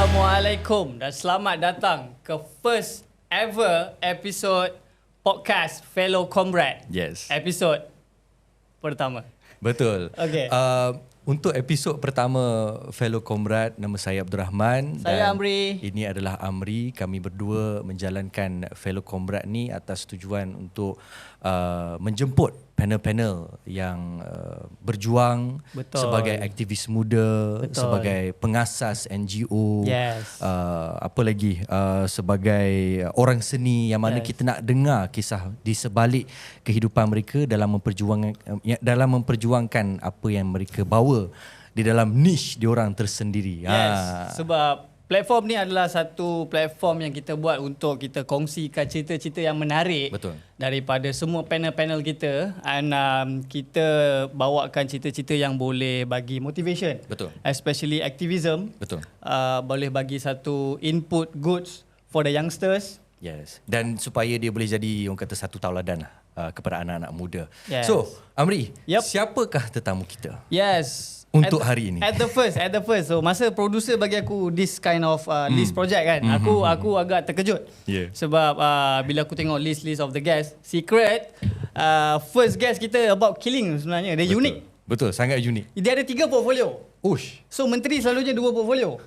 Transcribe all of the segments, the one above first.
Assalamualaikum dan selamat datang ke first ever episode podcast Fellow Comrade. Yes. Episode pertama. Betul. Okey. Untuk episod pertama Fellow Comrade, nama saya Abdul Rahman. Saya dan Amri. Ini adalah Amri. Kami berdua menjalankan Fellow Comrade ni atas tujuan untuk menjemput panel-panel yang berjuang. Betul. Sebagai aktivis muda, Betul. sebagai pengasas NGO. Yes. Apa lagi? Sebagai orang seni yang mana Yes. kita nak dengar kisah di sebalik kehidupan mereka dalam memperjuangkan apa yang mereka bawa di dalam niche diorang tersendiri. Yes. Sebab platform ni adalah satu platform yang kita buat untuk kita kongsikan cerita-cerita yang menarik. Betul. Daripada semua panel-panel kita, and kita bawakan cerita-cerita yang boleh bagi motivation. Betul. Especially activism. Betul. Boleh bagi satu input goods for the youngsters. Yes. Dan supaya dia boleh jadi orang kata satu tauladan lah kepada anak-anak muda. Yes. So, Amri, Yep. siapakah tetamu kita? Yes. Untuk hari ini. At the first. So masa producer bagi aku this kind of this project kan, aku agak terkejut. Yeah. Sebab bila aku tengok list of the guests, secret first guest kita about killing sebenarnya. Dia unik. Betul, sangat unik. Dia ada 3 portfolio. Ush. So menteri selalunya 2 portfolio.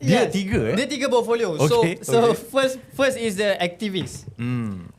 Dia Yes. 3 Dia 3 portfolio. Okay, So okay. first is the activist.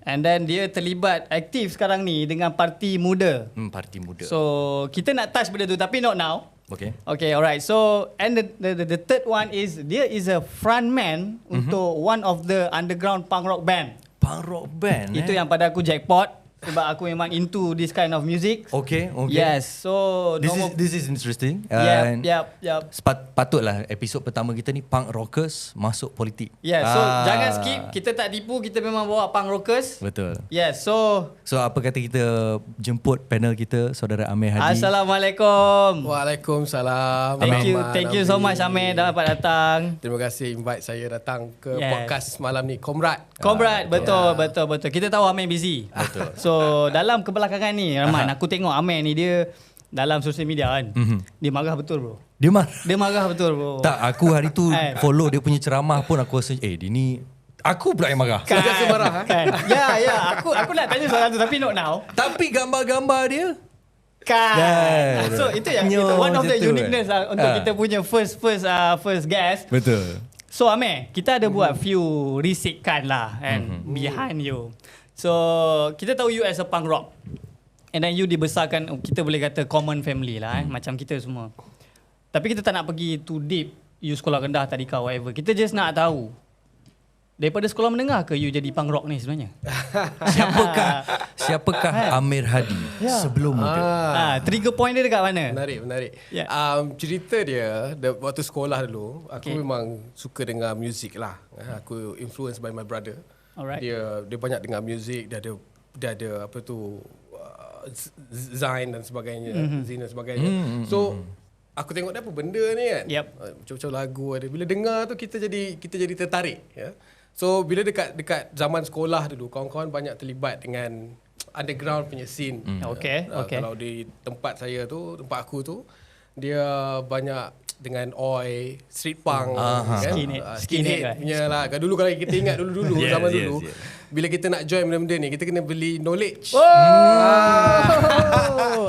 And then dia terlibat aktif sekarang ni dengan parti muda. Parti muda. So kita nak touch benda tu tapi not now. Okay. Okay, alright. So and the third one is dia is a frontman untuk one of the underground punk rock band. Punk rock band. Itu yang pada aku jackpot sebab aku memang into this kind of music. Okay. Yes. So This is interesting. Yep. Patutlah episod pertama kita ni punk rockers masuk politik. Yeah, so jangan skip. Kita tak tipu, kita memang bawa punk rockers. Betul. Yes, so apa kata kita jemput panel kita, saudara Amir Hadi. Assalamualaikum. Waalaikumsalam. Thank you so much Amir dah dapat datang. Terima kasih invite saya datang ke Yes. podcast malam ni, Comrade. Comrade, betul. Kita tahu Amir busy. Betul. So dalam kebelakangan ni Rahman, aku tengok Amir ni dia dalam sosial media kan. Dia marah betul bro. Dia Dia marah betul bro. Tak, aku hari tu follow dia punya ceramah pun aku rasa dia ni aku pula yang marah. Kan, Sentiasa marah, kan. Ya. Aku nak tanya soalan tu tapi not now. Tapi gambar-gambar dia Kan. Yeah. So itu yang Nyo, kita, one of the macam tu, uniqueness lah untuk kita punya first guest. betul. So Amir, kita ada buat few risikan lah kan behind you. So kita tahu you as a punk rock. And then you dibesarkan, kita boleh kata common family lah macam kita semua. Tapi kita tak nak pergi too deep. You sekolah rendah, tadika, whatever. Kita just nak tahu daripada sekolah menengah ke you jadi punk rock ni sebenarnya? Siapakah Amir Hadi sebelum muda? Trigger point dia dekat mana? Menarik. Yeah. Cerita dia waktu sekolah dulu, aku memang suka dengar muzik lah. Aku influenced by my brother. Alright. Dia banyak dengar muzik, dia ada apa tu Zain dan sebagainya, Zin dan sebagainya. So aku tengok dia apa benda ni kan. Yep. Macam-macam lagu ada. Bila dengar tu kita jadi tertarik ya. So bila dekat zaman sekolah dulu, kawan-kawan banyak terlibat dengan underground punya scene. Okay. Kalau di tempat aku tu, dia banyak dengan oi, street punk, kan? Skinhead punya lah. Dulu kalau kita ingat dulu Yes, zaman yes, dulu, yes. bila kita nak join benda-benda ni, kita kena beli knowledge.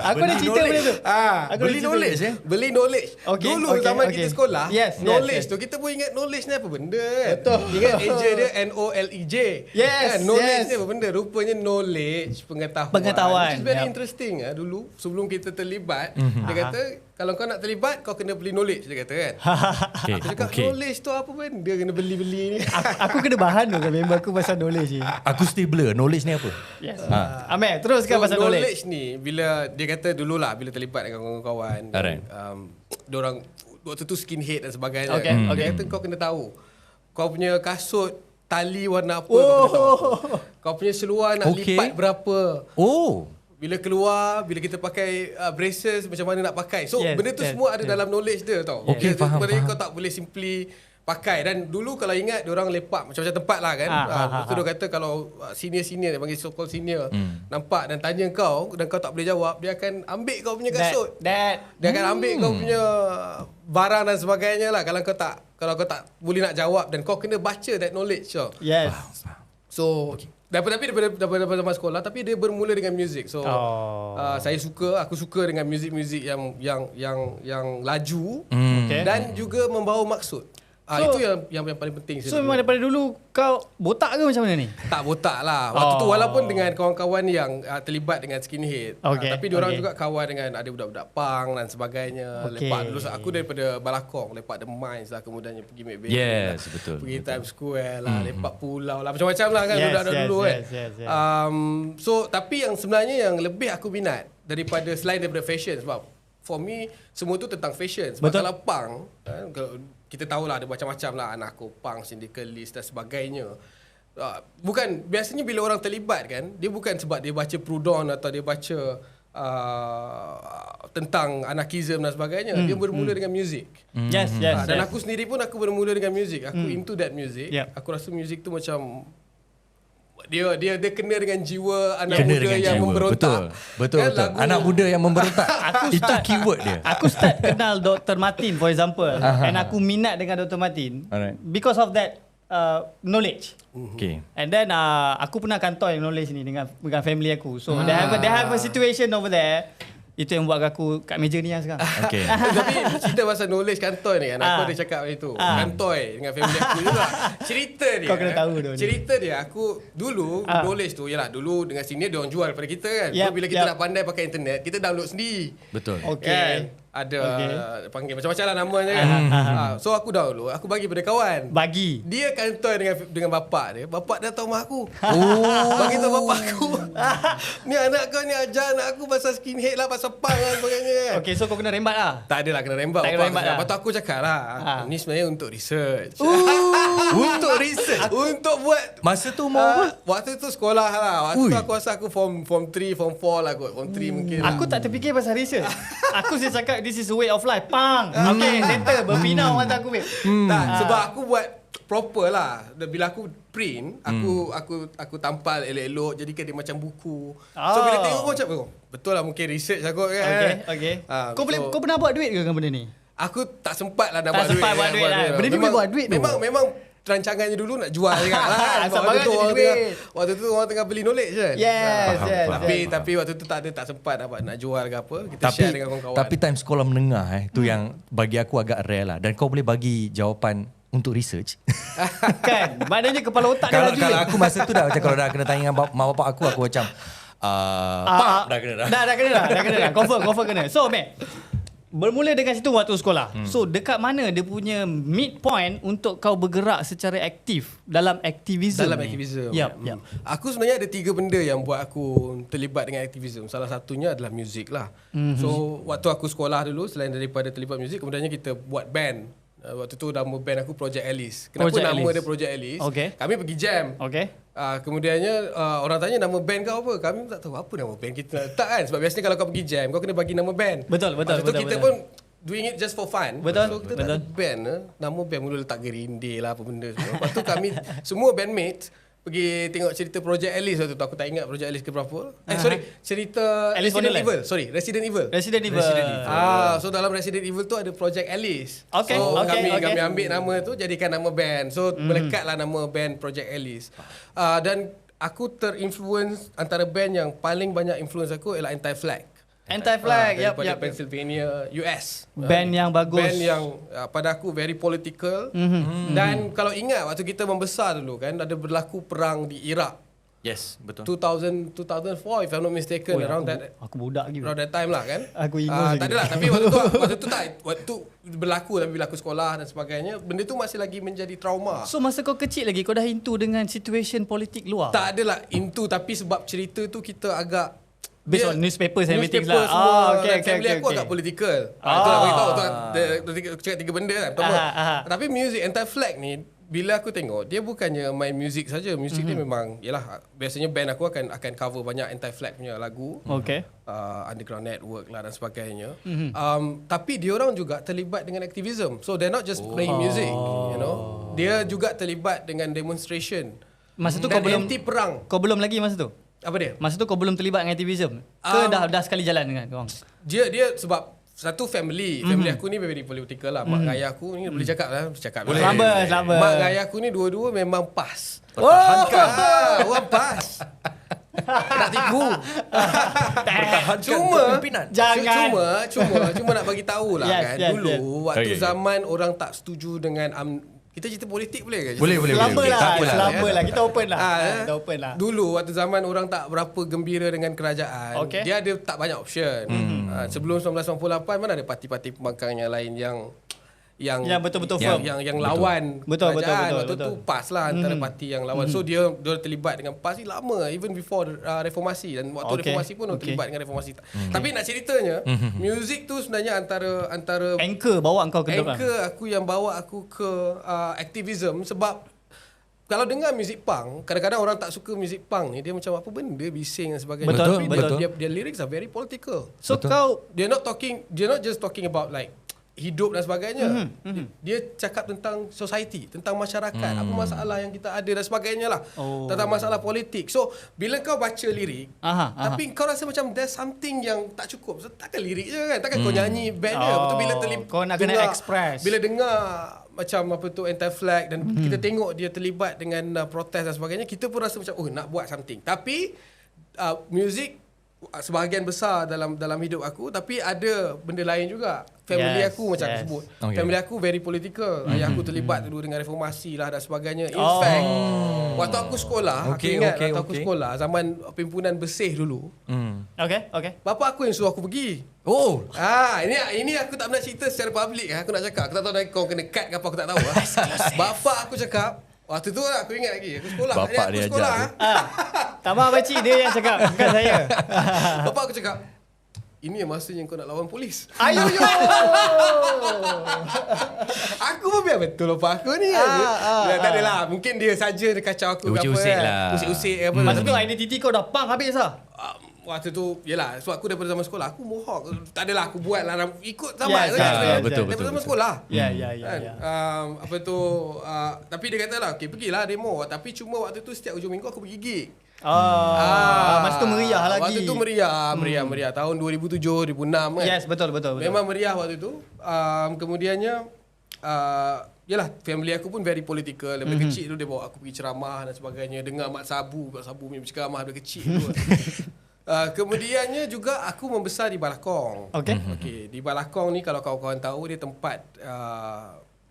Aku ada cerita benda tu. Aku Beli ada cerita knowledge benda. Beli knowledge. Dulu zaman kita sekolah, Yes, knowledge yes. tu kita pun ingat knowledge ni apa benda kan. Betul. Ingat eja dia NOLEJ. Yes, Kan? Knowledge yes. ni apa benda? Rupanya knowledge, pengetahuan. Pengetahuan, Which is very yep. interesting dulu sebelum kita terlibat. Dia kata kalau kau nak terlibat kau kena beli knowledge, dia kata kan. Aku cakap knowledge tu apa benda kena beli-beli ni. Aku kena bahan tu dengan member aku pasal knowledge ni. Aku still blur. Knowledge ni apa? Yes. Amir, teruskan pasal knowledge. Ni bila dia kata dululah bila terlibat dengan kawan-kawan, Alright. diorang waktu tu skinhead dan sebagainya. Okay, Dia kata kau kena tahu kau punya kasut tali warna apa kau kena tahu. Kau punya seluar nak lipat berapa. Bila keluar, bila kita pakai braces, macam mana nak pakai. So benda tu semua ada dalam knowledge dia tau. Okay, faham. Kau tak boleh simply pakai. Dan dulu kalau ingat diorang lepak macam-macam tempat lah kan. Lepas tu dia kata kalau senior-senior, dia panggil so-called senior, nampak dan tanya kau dan kau tak boleh jawab, dia akan ambil kau punya kasut. Dia akan ambil kau punya barang dan sebagainya lah. Kalau kalau kau tak boleh nak jawab dan kau kena baca that knowledge tau. Yes. So daripada zaman sekolah, tapi dia bermula dengan muzik. So aku suka dengan muzik-muzik yang laju dan juga membawa maksud. Itu yang paling penting. So memang daripada dulu kau botak ke macam mana ni? Tak botak lah. Waktu tu walaupun dengan kawan-kawan yang terlibat dengan skinhead, tapi diorang juga kawan dengan ada budak-budak punk dan sebagainya. Lepak dulu aku daripada Balakong, lepak The Mines lah, kemudiannya pergi Maybank. Yes, betul. Pergi Times Square lah, lepak pulau lah, macam-macam lah kan budak-budak dulu kan. So tapi yang sebenarnya yang lebih aku minat daripada selain daripada fashion, sebab for me semua tu tentang fashion. Sebab kalau punk, kalau kita tahulah ada macam-macam lah, anarko punk, syndicalist dan sebagainya. Bukan, biasanya bila orang terlibat kan, dia bukan sebab dia baca Proudhon atau dia baca tentang anarkism dan sebagainya. Dia bermula dengan muzik. Dan aku sendiri pun aku bermula dengan muzik. Aku into that music. Aku rasa muzik tu macam dia kena dengan jiwa anak muda yang memberontak. Betul. Anak muda yang memberontak. Itu keyword dia. Aku start kenal Dr. Martin for example, and aku minat dengan Dr. Martin because of that knowledge. Okay. And then aku pernah kantor yang knowledge ni dengan family aku. So they have a situation over there. Itu yang buat aku kat meja ni lah sekarang. Okay. Tapi cerita pasal knowledge kantor ni kan, aku ada cakap itu. Kantor dengan family aku juga. Cerita dia. Kau kena tahu tu. Cerita dia, aku dulu knowledge tu, yalah dulu dengan senior dia orang jual pada kita kan. So bila kita nak pandai pakai internet, kita download sendiri. Betul. Kan? Ada panggil macam-macam lah namanya kan. So aku download, aku bagi pada kawan. Dia kantor dengan bapak dia. Bapak dia tahu mak aku. Bagi tahu bapak aku. Ni anak kau ni ajar anak aku pasal skinhead lah, pasal punk lah sebagainya kan. Okay, so kau kena rembat lah. Tak adalah kena rembat. Lepas tu aku cakap lah, ni sebenarnya untuk research. Untuk research? Untuk buat. Masa tu mau apa? Waktu tu sekolah lah. Waktu tu aku rasa aku form 3, form 4 lah kot. Form 3 mungkin lah. Aku tak terfikir pasal research. Aku saya cakap this is a way of life. Pang. Okay, settle. Berpinau mata aku. Tak, sebab aku buat proper lah. Bila aku print, aku tampal elok-elok, jadikan dia macam buku. So bila tengok pun macam, betul lah mungkin research aku kan. Okay. Kau pernah buat duit ke dengan benda ni? Aku tak sempat lah nak buat duit. Benda ni buat duit tu. Memang rancangannya dulu nak jual juga lah. Waktu tu orang tengah beli knowledge kan. Yes. Tapi waktu tu tak sempat nak jual ke apa. Kita share dengan kawan-kawan. Tapi time sekolah menengah tu yang bagi aku agak rare lah. Dan kau boleh bagi jawapan untuk research. Kan? Maknanya kepala otak dia laju. Kalau aku masa tu dah macam kalau dah kena tanya dengan mak bapak aku macam dah kena dah. Confirm kena. So, Mac, bermula dengan situ waktu sekolah. So dekat mana dia punya midpoint untuk kau bergerak secara aktif dalam aktivisme? Yep. Aku sebenarnya ada 3 benda yang buat aku terlibat dengan aktivisme. Salah satunya adalah muzik lah. So waktu aku sekolah dulu, selain daripada terlibat muzik, kemudiannya kita buat band. Waktu tu nama band aku Project Alice. Kenapa nama dia Project Alice? Kami pergi jam. Kemudiannya orang tanya nama band kau apa? Kami tak tahu apa nama band kita. Tak kan? Sebab biasanya kalau kau pergi jam, kau kena bagi nama band. Betul. Kita pun doing it just for fun. Betul. So kita nak band, nama band mula letak gerindil lah apa benda semua. Lepas tu kami semua bandmates pergi tengok cerita Project Alice waktu tu. Aku tak ingat Project Alice ke berapa. Cerita Resident Evil. Resident Evil. So dalam Resident Evil tu ada Project Alice. So kami ambil nama tu, jadikan nama band. So melekatlah nama band Project Alice. Dan aku terinfluence, antara band yang paling banyak influence aku ialah Anti-Flag. Daripada Pennsylvania, US. Band yang bagus. Band yang pada aku very political. Dan kalau ingat waktu kita membesar dulu kan, ada berlaku perang di Iraq. Yes, betul. 2004 if I'm not mistaken. Aku budak lagi. Around that time lah kan. Aku ingat tak adalah. Tapi waktu tu berlaku, tapi bila aku sekolah dan sebagainya, benda tu masih lagi menjadi trauma. So masa kau kecil lagi, kau dah into dengan situation politik luar? Tak adalah into, tapi sebab cerita tu kita agak based on newspapers and everything lah. Family aku agak political. Itulah beritahu. Aku cakap 3 benda kan. Tapi music Anti-Flag ni, bila aku tengok, dia bukannya main music saja. Music dia memang, yalah, biasanya band aku akan cover banyak Anti-Flag punya lagu. Underground Network lah dan sebagainya. Tapi diorang juga terlibat dengan aktivism. So they're not just playing music, you know. Dia juga terlibat dengan demonstration. Masa tu kau belum anti perang. Kau belum lagi masa tu? Apa dia? Masa tu kau belum terlibat dengan aktivism? Ke dah sekali jalan dengan kau? Dia sebab satu family aku ni very political lah. Mak gaya aku ni boleh cakap lah, Selamat. Mak gaya aku ni dua-dua memang PAS. Pertahankan. Orang PAS. Nak tipu. Pertahankan Cuma kepimpinan. Jangan. Cuma nak bagi tahu lah Yes, kan. yes, Dulu yes. waktu Okay. zaman orang tak setuju dengan kita cerita politik boleh ke? Boleh. Selama lah. Tak apalah. Selama lah. Kita open lah. Ah, Kita open lah. Dulu waktu zaman orang tak berapa gembira dengan kerajaan, Okay. dia ada tak banyak option. Sebelum 1998 mana ada parti-parti pembangkang yang lain yang betul-betul firm. yang lawan Betul. kerajaan. Waktu Betul. tu PAS lah antara parti yang lawan. So dia terlibat dengan PAS ni lama, even before reformasi, dan waktu Okay. reformasi pun orang terlibat dengan reformasi. Tapi nak ceritanya, muzik tu sebenarnya antara Anchor bawa engkau ke depan. anchor aku yang bawa aku ke aktivism. Sebab kalau dengar muzik punk, kadang-kadang orang tak suka muzik punk ni, dia macam apa benda bising dan sebagainya. Betul, Tapi betul. Dia lyrics are very political. So kau They're not just talking about like hidup dan sebagainya. Dia cakap tentang society, tentang masyarakat, apa masalah yang kita ada dan sebagainya lah. Tentang masalah politik. So bila kau baca lirik, tapi kau rasa macam there's something yang tak cukup. So, takkan lirik je kan, takkan kau nyanyi band dia. Betul bila kau nak kena express. Bila dengar macam apa tu anti-flag dan kita tengok dia terlibat dengan protes dan sebagainya, kita pun rasa macam nak buat something. Tapi music sebahagian besar dalam hidup aku, tapi ada benda lain juga. Family aku macam aku sebut. Okay. Family aku very political. Ayah aku terlibat dulu dengan reformasi lah dan sebagainya. In fact, waktu aku sekolah, aku ingat waktu aku sekolah zaman pimpinan Bersih dulu. Okay. Bapa aku yang suruh aku pergi. Oh. Ini aku tak pernah cerita secara public. Aku nak cakap. Aku tak tahu kau kena cut ke apa, aku tak tahu. Bapa aku cakap, waktu tu lah aku ingat lagi. Aku sekolah. Bapak dia ajar tu. Tambah pakcik dia yang cakap, bukan saya. Bapak aku cakap, ini yang masanya kau nak lawan polis. Ayo. Aku pun biar betul bapak aku ni. Tak adalah. Mungkin dia saja dia kacau aku. Usik-usik lah. Usik-usik apa. Masa tu identiti kau dah punk habis lah. Waktu tu, yelah, sebab aku daripada zaman sekolah, aku mohawk. Tak adalah aku buat lah, ikut zaman. Yes, betul. Daripada zaman sekolah. Ya. Apa tu, tapi dia kata lah, okay, pergilah demo. Tapi cuma waktu tu setiap hujung minggu aku pergi gig. Masa tu meriah lagi. Waktu tu meriah. Tahun 2007, 2006 kan. Yes, betul. Memang meriah waktu tu. Kemudiannya, yalah, family aku pun very political. Daripada kecil tu dia bawa aku pergi ceramah dan sebagainya. Dengar Mak Sabu punya ceramah daripada kecil tu. Kemudiannya juga aku membesar di Balakong. Okay, di Balakong ni kalau kawan-kawan tahu, dia tempat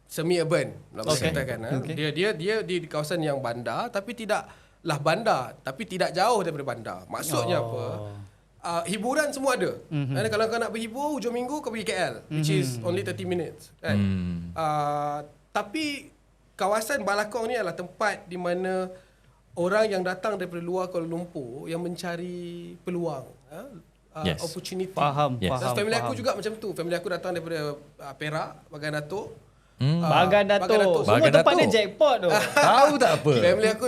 semi-urban. Nak katakan. Dia di kawasan yang bandar, tapi tidaklah bandar, tapi tidak jauh daripada bandar. Maksudnya apa? Hiburan semua ada. Dan kalau kau nak berhibur hujung minggu, kau pergi KL, which is only 30 minutes kan. Tapi kawasan Balakong ni adalah tempat di mana orang yang datang daripada luar Kuala Lumpur yang mencari peluang, opportunity. Faham. Dan family aku juga macam tu. Family aku datang daripada Perak, Bagan Datuk. Bagan Datuk. Semua Bagan tempat dia Datuk. jackpot tu. Tahu tak apa? Family aku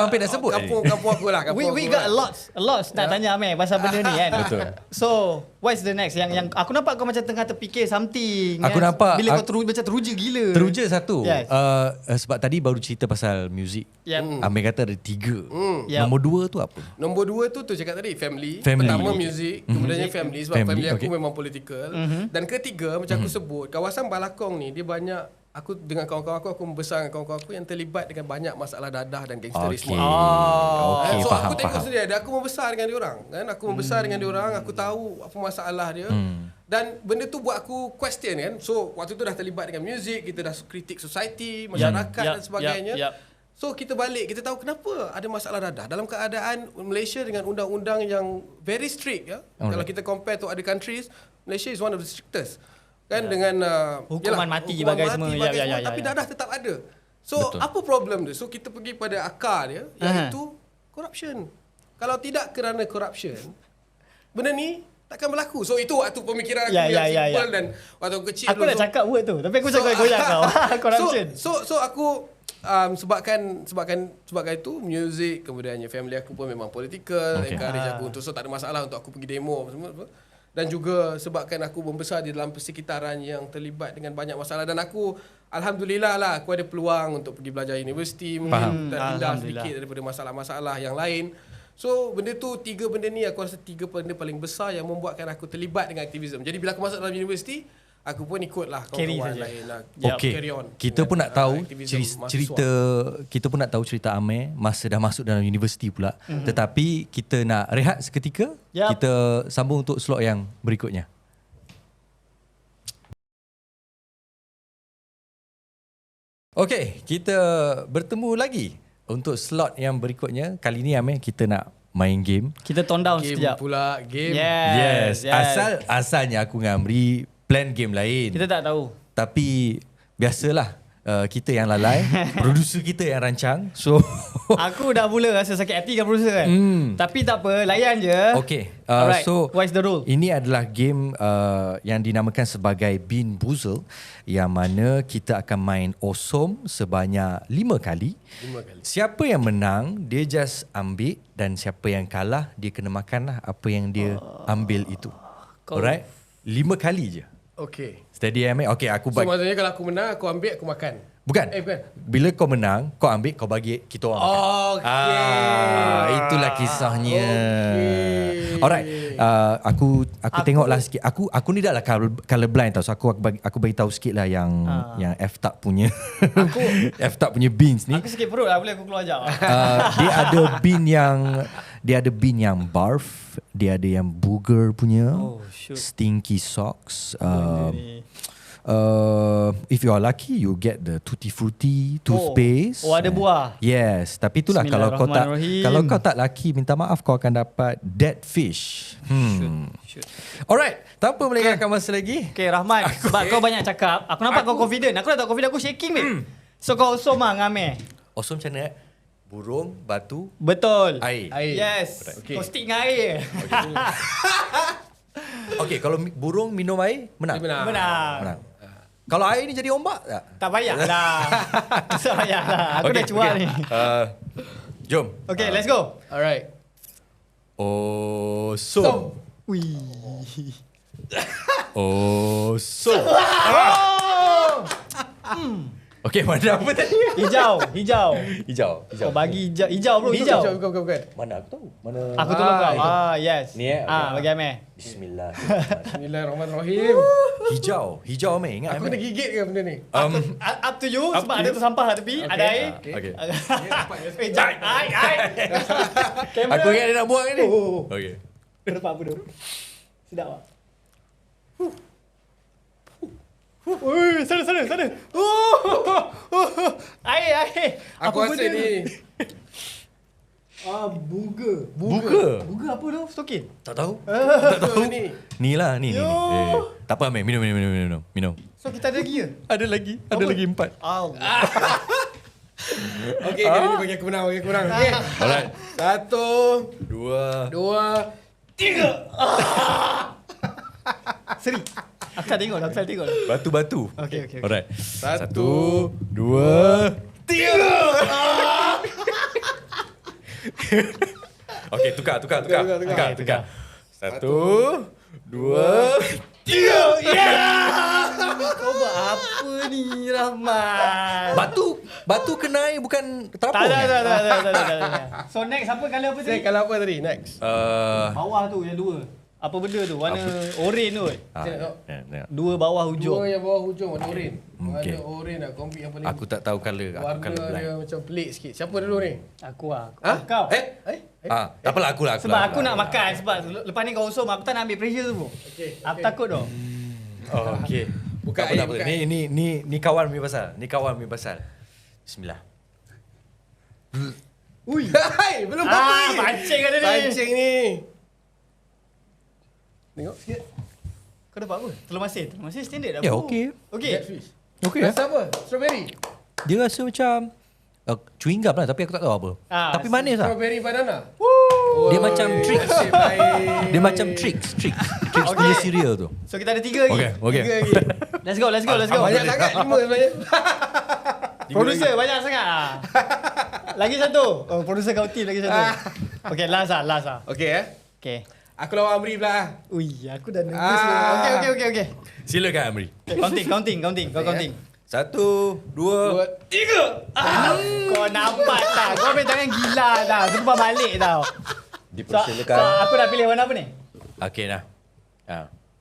Hampir dah sebut. kampung aku lah. We got a lot nak tanya Amir pasal benda ni kan. Betul. So, what's the next? Yang aku nampak kau macam tengah terfikir something. Aku kan? nampak Bila kau macam teruja gila. Teruja satu. Yes. Sebab tadi baru cerita pasal muzik. Yep. Amir kata ada 3. Yep. Nombor 2 tu apa? Nombor 2 tu cakap tadi family. Family. Pertama music, kemudiannya family sebab family aku okay. memang political. Dan ketiga macam aku sebut, kawasan Balakong ni dia banyak, aku dengan kawan-kawan aku membesar dengan kawan-kawan aku yang terlibat dengan banyak masalah dadah dan gangsterisme. Okay, So faham, aku tengok faham. sendiri, aku membesar dengan diorang kan. Aku membesar dengan diorang, aku tahu apa masalah dia. Dan benda tu buat aku question kan. So waktu tu dah terlibat dengan music, kita dah kritik society, masyarakat dan sebagainya. So kita balik, kita tahu kenapa ada masalah dadah dalam keadaan Malaysia dengan undang-undang yang very strict ya. Kalau kita compare to other countries, Malaysia is one of the strictest. Kan dengan hukuman mati bagai semua. Tapi dadah tetap ada. So betul. Apa problem dia? So kita pergi pada akar dia, iaitu corruption. Kalau tidak kerana corruption, benda ni takkan berlaku. So itu waktu pemikiran aku yang simple dan waktu aku kecil aku nak cakap word tu, tapi aku cakap goyang kau. Corruption. So aku sebabkan itu music, kemudiannya family aku pun memang political, encourage aku untuk, so tak ada masalah untuk aku pergi demo semua. Dan juga sebabkan aku membesar di dalam persekitaran yang terlibat dengan banyak masalah, dan aku alhamdulillah lah aku ada peluang untuk pergi belajar universiti, mungkin terhindar sedikit daripada masalah-masalah yang lain. So benda tu, 3 benda ni aku rasa 3 benda paling besar yang membuatkan aku terlibat dengan aktivism. Jadi bila aku masuk dalam universiti, aku pun ikutlah kawan-kawan lain lah. Carry on. Kita pun nak tahu cerita kita pun nak tahu cerita Amir masa dah masuk dalam universiti pula. Tetapi kita nak rehat seketika. Kita sambung untuk slot yang berikutnya. Okey, kita bertemu lagi untuk slot yang berikutnya. Kali ni Amir kita nak main game. Kita tone down Game sekejap. pula, game. Yes. Asalnya aku dengan Amri plan game lain. Kita tak tahu. Tapi biasalah kita yang lalai, producer kita yang rancang. So Aku dah mula rasa sakit hati dengan producer kan. Tapi tak apa, layan je. okay. Alright, So what is the rule? ini adalah game yang dinamakan sebagai Bean Boozle, yang mana kita akan main osom sebanyak 5 kali. 5 kali. Siapa yang menang, dia just ambil, dan siapa yang kalah, dia kena makan lah apa yang dia ambil itu. Alright? 5 kali je. Okay. Steady Amir. Okay, aku So maksudnya kalau aku menang, aku ambil, aku makan. Bukan. Bukan. Bila kau menang, kau ambil, kau bagi kita orang makan. Okay. Itulah kisahnya. Okay. Alright. Aku tengoklah sikit. Aku ni dah lah color blind tau. So aku bagi tahu sikit lah yang F tak punya F tak punya beans ni. Aku sakit perut lah, boleh aku keluar jap. Dia ada bean yang barf, dia ada yang booger punya, stinky socks. If you are lucky, you get the tutti frutti toothpaste. Oh, ada buah. Yes, tapi itulah kalau kau tak lucky, minta maaf, kau akan dapat dead fish. Shoot. Alright, tanpa melengahkan masa lagi. Okay, Rahman, sebab kau banyak cakap, aku nampak kau confident. Aku dah tahu confident aku shaking ni. So kau osom lah dengan Amir. Osom macam mana? Burung, batu, Betul. air. Yes. Okay. Kau stick dengan air. Okay, kalau burung minum air, menang. Menang. Kalau air ni jadi ombak tak? Tak payah lah. Tak payah lah. Aku dah cuak ni. Jom. Okay, let's go. Alright. Osom. Wih. Osom. Okay, mana apa tadi? Hijau. Hijau. Kau bagi hijau bro, hijau. Bukan. Mana aku tahu? Mana? Aku tolong kau. Yes. Ni okay. Bagi Amir. Bismillah. Bismillahirrahmanirrahim. Hijau Amir, ingat Aku Amir. nak gigit ke benda ni? Up to you sebab ada tu sampah kat tepi, ada air. Okay. Jap. Ai. Kamera. Aku ingat dia nak buang ni. Okay. Kau dapat apa tu? Sedap tak? Sana. Air. Aku Apa rasa benda ni. Buga. Buga apa tu? Stokin? Tak tahu. Ni. Ni. Tak apa Amir, minum. So kita ada lagi ke? Ada lagi 4. Allah. Okay, kali ni bagi aku menang. Okay. Alright. 1, 2. 2, 3. Seri. Aku tak tengok dah. Batu. Okay. Alright. 1, 1, 2, 3. Okay, tukar. 1, 2, 3. Kau buat apa ni, Rahman? Batu kena air bukan terapung. Tak. So next apa colour apa tadi? Saya kalau apa tadi? Next. Bawah tu yang 2. Apa benda tu? Warna oren tu. Tengok. 2 bawah hujung. 2 yang bawah hujung warna oren. Okay. Warna oren lah. Kombi yang paling. Aku tak tahu colour. Aku warna colour dia blind. macam pelik sikit. Siapa dulu ni? Aku lah. Ha? Kau. Tak apalah aku lah. Sebab aku nak makan. Sebab lepas ni kau usum. Aku tak nak ambil pressure tu. Aku takut tau. Okay. Bukan Tak air, apa. bukan air. Ni kawan punya pasal. Bismillah. Ui. Hai, belum apa ni. Pancing ada ni. Pancing ni. Tengok sikit. Kau dapat apa? Telur masin. Telur masin standard dah. Ya, bro. okey. Okay. Catfish. Okay. Rasa apa? Strawberry. Dia rasa macam chewing gum lah, tapi aku tak tahu apa. Tapi manis lah. Strawberry banana. Dia macam tricks. Nasib baik. Dia macam tricks punya cereal tu. So kita ada 3 lagi. Okay. 3 lagi. Let's go. Banyak sangat 5 sebenarnya. Producer banyak sangat lah. Lagi satu. Producer kau team lagi satu. Okay, last lah. Okey Okay. Aku lawan Amri pula. Ui, aku dah nervous. Okay. Silakan Amri. Counting. Kau counting. 1, 2, 3. Kau nampak tak? Kau ambil tangan gila tau. Terlepas balik tau. Dipersilakan. Aku nak pilih warna apa ni? Okey dah.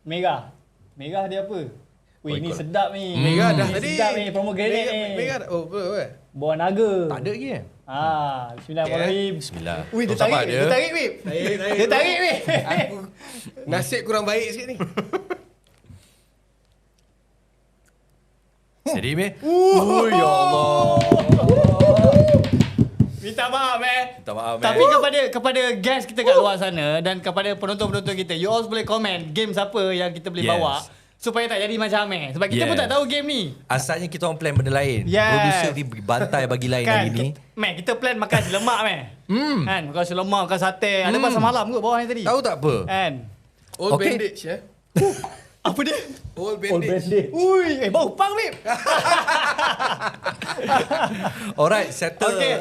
Merah. Merah dia apa? Weh, ni sedap ni. Mega dah Ni tadi. sedap ni, pomegranate ni. Mega dah. Oh, apa? Buah naga. Tak ada lagi Bismillahirrahmanirrahim. Bismillah. Ui, dia Kau sabar tarik, dia tarik, Wib. Dia tarik, Wib. Nasib kurang baik sikit ni. Sedih meh? Oh ya Allah. Minta maaf, Minta maaf, Tapi kepada guest kita kat luar sana dan kepada penonton-penonton kita, you all boleh komen game siapa yang kita boleh bawa supaya tak jadi macam sebab kita pun tak tahu game ni. Asalnya kita orang plan benda lain. Yes. Producer ni bantai bagi lain hari ni. Kita plan makan nasi lemak kan, makan nasi lemak, makan sate. Ada pasal malam kot bawah ni tadi. Tahu tak apa? Kan. Old Okay. bandage Apa dia? Old bandage. Ui, bau pang Wib. Alright, settle Okay.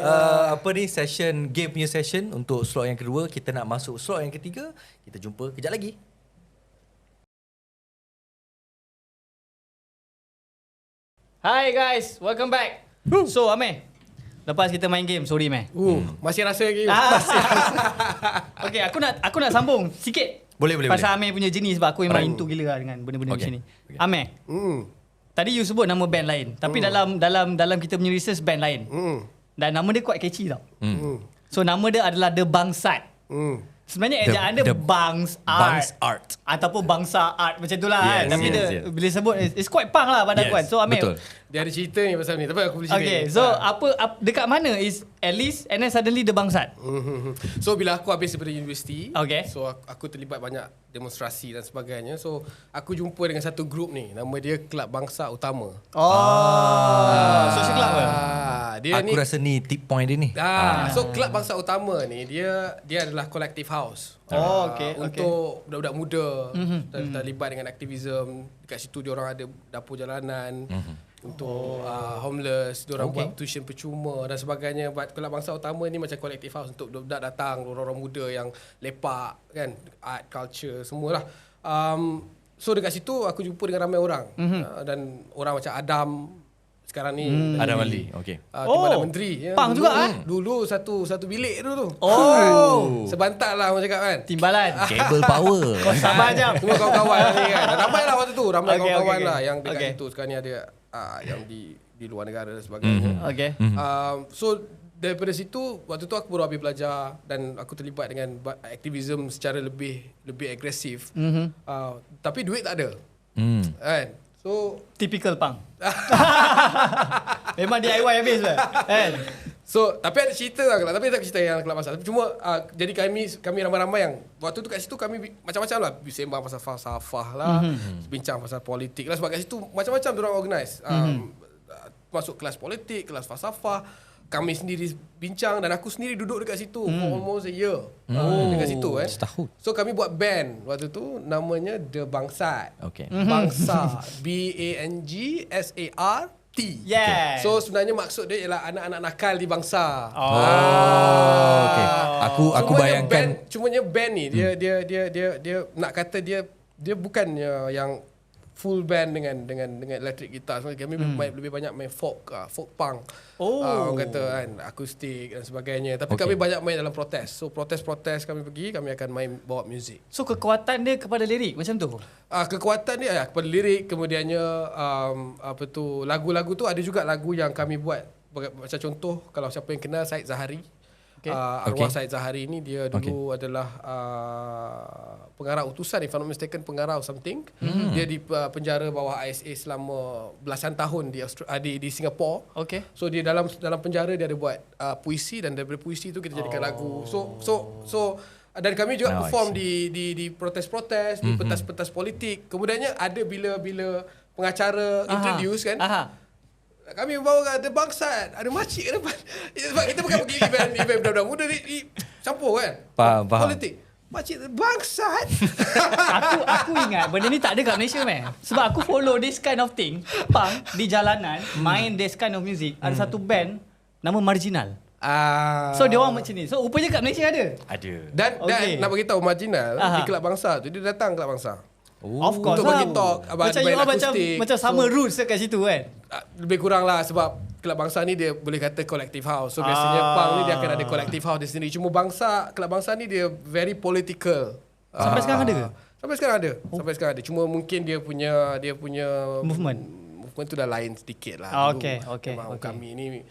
apa ni session game punya session untuk slot yang kedua. Kita nak masuk slot yang ketiga. Kita jumpa kejap lagi. Hi guys, welcome back. So Ameh, lepas kita main game, sorry Meh. Masih rasa lagi. Okay, aku nak sambung sikit. Boleh. Pasal Ameh punya jenis sebab aku memang into gila lah dengan benda-benda macam ni. Ameh, tadi you sebut nama band lain, tapi dalam kita punya research band lain. Dan nama dia quite catchy tau. So nama dia adalah The Bangsat. Sebenarnya ejaan dia Bangs Art ataupun Bangsa Art macam tu lah kan. Tapi dia bila sebut it's quite punk lah pada aku kan. So Amir, betul. Dia ada cerita ni pasal ni. Tapi aku boleh cerita. Okay, so apa dekat mana is at least and then suddenly The Bangsat. So bila aku habis daripada universiti, Okay. so aku terlibat banyak demonstrasi dan sebagainya. So aku jumpa dengan satu grup ni, nama dia Kelab Bangsa Utama. Social club ke? Dia Aku rasa ni tip point dia ni. So Kelab Bangsa Utama ni dia adalah collective house. Okay. Untuk budak-budak muda terlibat dengan aktivism. Dekat situ dia orang ada dapur jalanan. Untuk homeless, dia orang buat tuition percuma dan sebagainya. But Kelab Bangsa Utama ni macam collective house untuk budak datang, orang-orang muda yang lepak kan, art, culture, semualah. So dekat situ aku jumpa dengan ramai orang. Dan orang macam Adam sekarang ni Adam Ali. Okey. Timbalan Menteri ya. Pang juga Dulu satu bilik dulu tu. Sebantat lah orang cakap kan. Timbalan. Cable power. Kau sabar jap. Semua kawan-kawan ni kan. Ramai lah waktu tu. Ramai kawan-kawan lah yang dekat Okay. situ. Sekarang ni ada yang di luar negara dan sebagainya. Okay. So daripada situ waktu tu aku baru habis belajar dan aku terlibat dengan aktivism secara lebih agresif. Tapi duit tak ada. Kan? So Typical pang. Memang DIY habis lah. Kan? So tapi ada cerita lah, tapi tak cerita yang Kelab Bangsa. Cuma jadi kami ramai-ramai yang waktu tu kat situ kami macam-macam lah, sembang pasal falsafah lah, bincang pasal politik lah, sebab kat situ macam-macam diorang organise. Masuk kelas politik, kelas falsafah. Kami sendiri bincang dan aku sendiri duduk dekat situ for almost a year. Dekat situ setahun. So kami buat band waktu tu, namanya The Bangsat. Okey. Bangsa, BANGSART. Yeah. So sebenarnya maksud dia ialah anak-anak nakal di bangsa. Okey. Aku bayangkan Cumanya band ni dia nak kata dia bukan yang full band dengan electric guitar. Kami lebih banyak main folk punk. Orang kata kan akustik dan sebagainya. Tapi kami banyak main dalam protes. So protes kami pergi, kami akan main bawa muzik. So kekuatan dia kepada lirik macam tu. Kekuatan dia kepada lirik, kemudiannya lagu-lagu tu ada juga lagu yang kami buat. Macam contoh kalau siapa yang kenal Said Zahari. Arwah Said Zahari ni dia dulu adalah pengarah utusan, if I'm not mistaken, pengarah something. Dia di penjara bawah ISA selama belasan tahun di Singapura. Okay. So dia dalam penjara dia ada buat puisi, dan daripada puisi tu kita jadikan lagu. So dan kami juga perform di protes-protes, di pentas-pentas politik. Kemudiannya ada bila pengacara introduce kan. Kami bawa ada Bangsat, ada makcik ke depan. Sebab kita bukan pergi event budak-budak muda di campur kan. Faham. Politik. Makcik Bangsat. Aku ingat benda ni tak ada kat Malaysia sebab aku follow this kind of thing, punk di jalanan, main this kind of music. Ada satu band nama Marginal. So dia orang macam ni. So rupanya kat Malaysia ada. Dan nak bagi tahu Marginal di Kelab Bangsa tu, dia datang Kelab Bangsa. Of course untuk bagi talk macam you all macam sama roots kat situ kan. Lebih kurang lah, sebab Kelab Bangsa ni dia boleh kata collective house. So biasanya punk ni dia akan ada collective house di sini. Cuma Kelab Bangsa ni dia very political. Sampai sekarang ada ke? Sampai sekarang ada. Sampai sekarang ada. Cuma mungkin dia punya Movement tu dah lain sedikit lah. Okay. Kami ni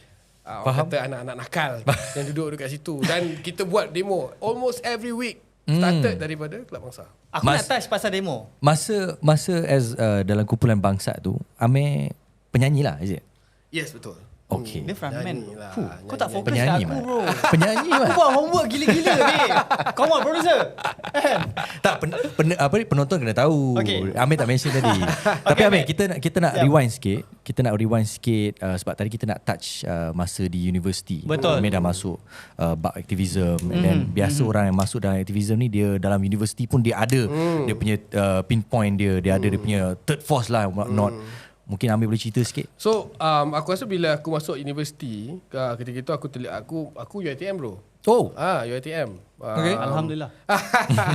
orang kata anak-anak nakal yang duduk dekat situ. Dan kita buat demo almost every week. Started daripada Kelab Bangsa. Aku nak touch pasal demo. Masa as dalam kumpulan bangsa tu, Amir penyanyi lah, is it? Yes, betul. Okay. Dia frontman. Lah, Kau tak fokus penyanyi, kat aku, man. bro. Penyanyi Aku man. buat homework gila-gila ni. Come on, producer. Tak penonton kena tahu. Okay. Amir tak mention tadi. Tapi Amir, kita nak rewind sikit. Kita nak rewind sikit sebab tadi kita nak touch masa di universiti. Betul. Amir dah masuk bab activism dan biasa orang yang masuk dalam activism ni dia dalam universiti pun dia ada dia punya pinpoint dia ada dia punya third force lah not. Mungkin Amir boleh cerita sikit. So aku rasa bila aku masuk universiti, ketika itu aku UiTM bro. Oh. UiTM. Okay. Alhamdulillah.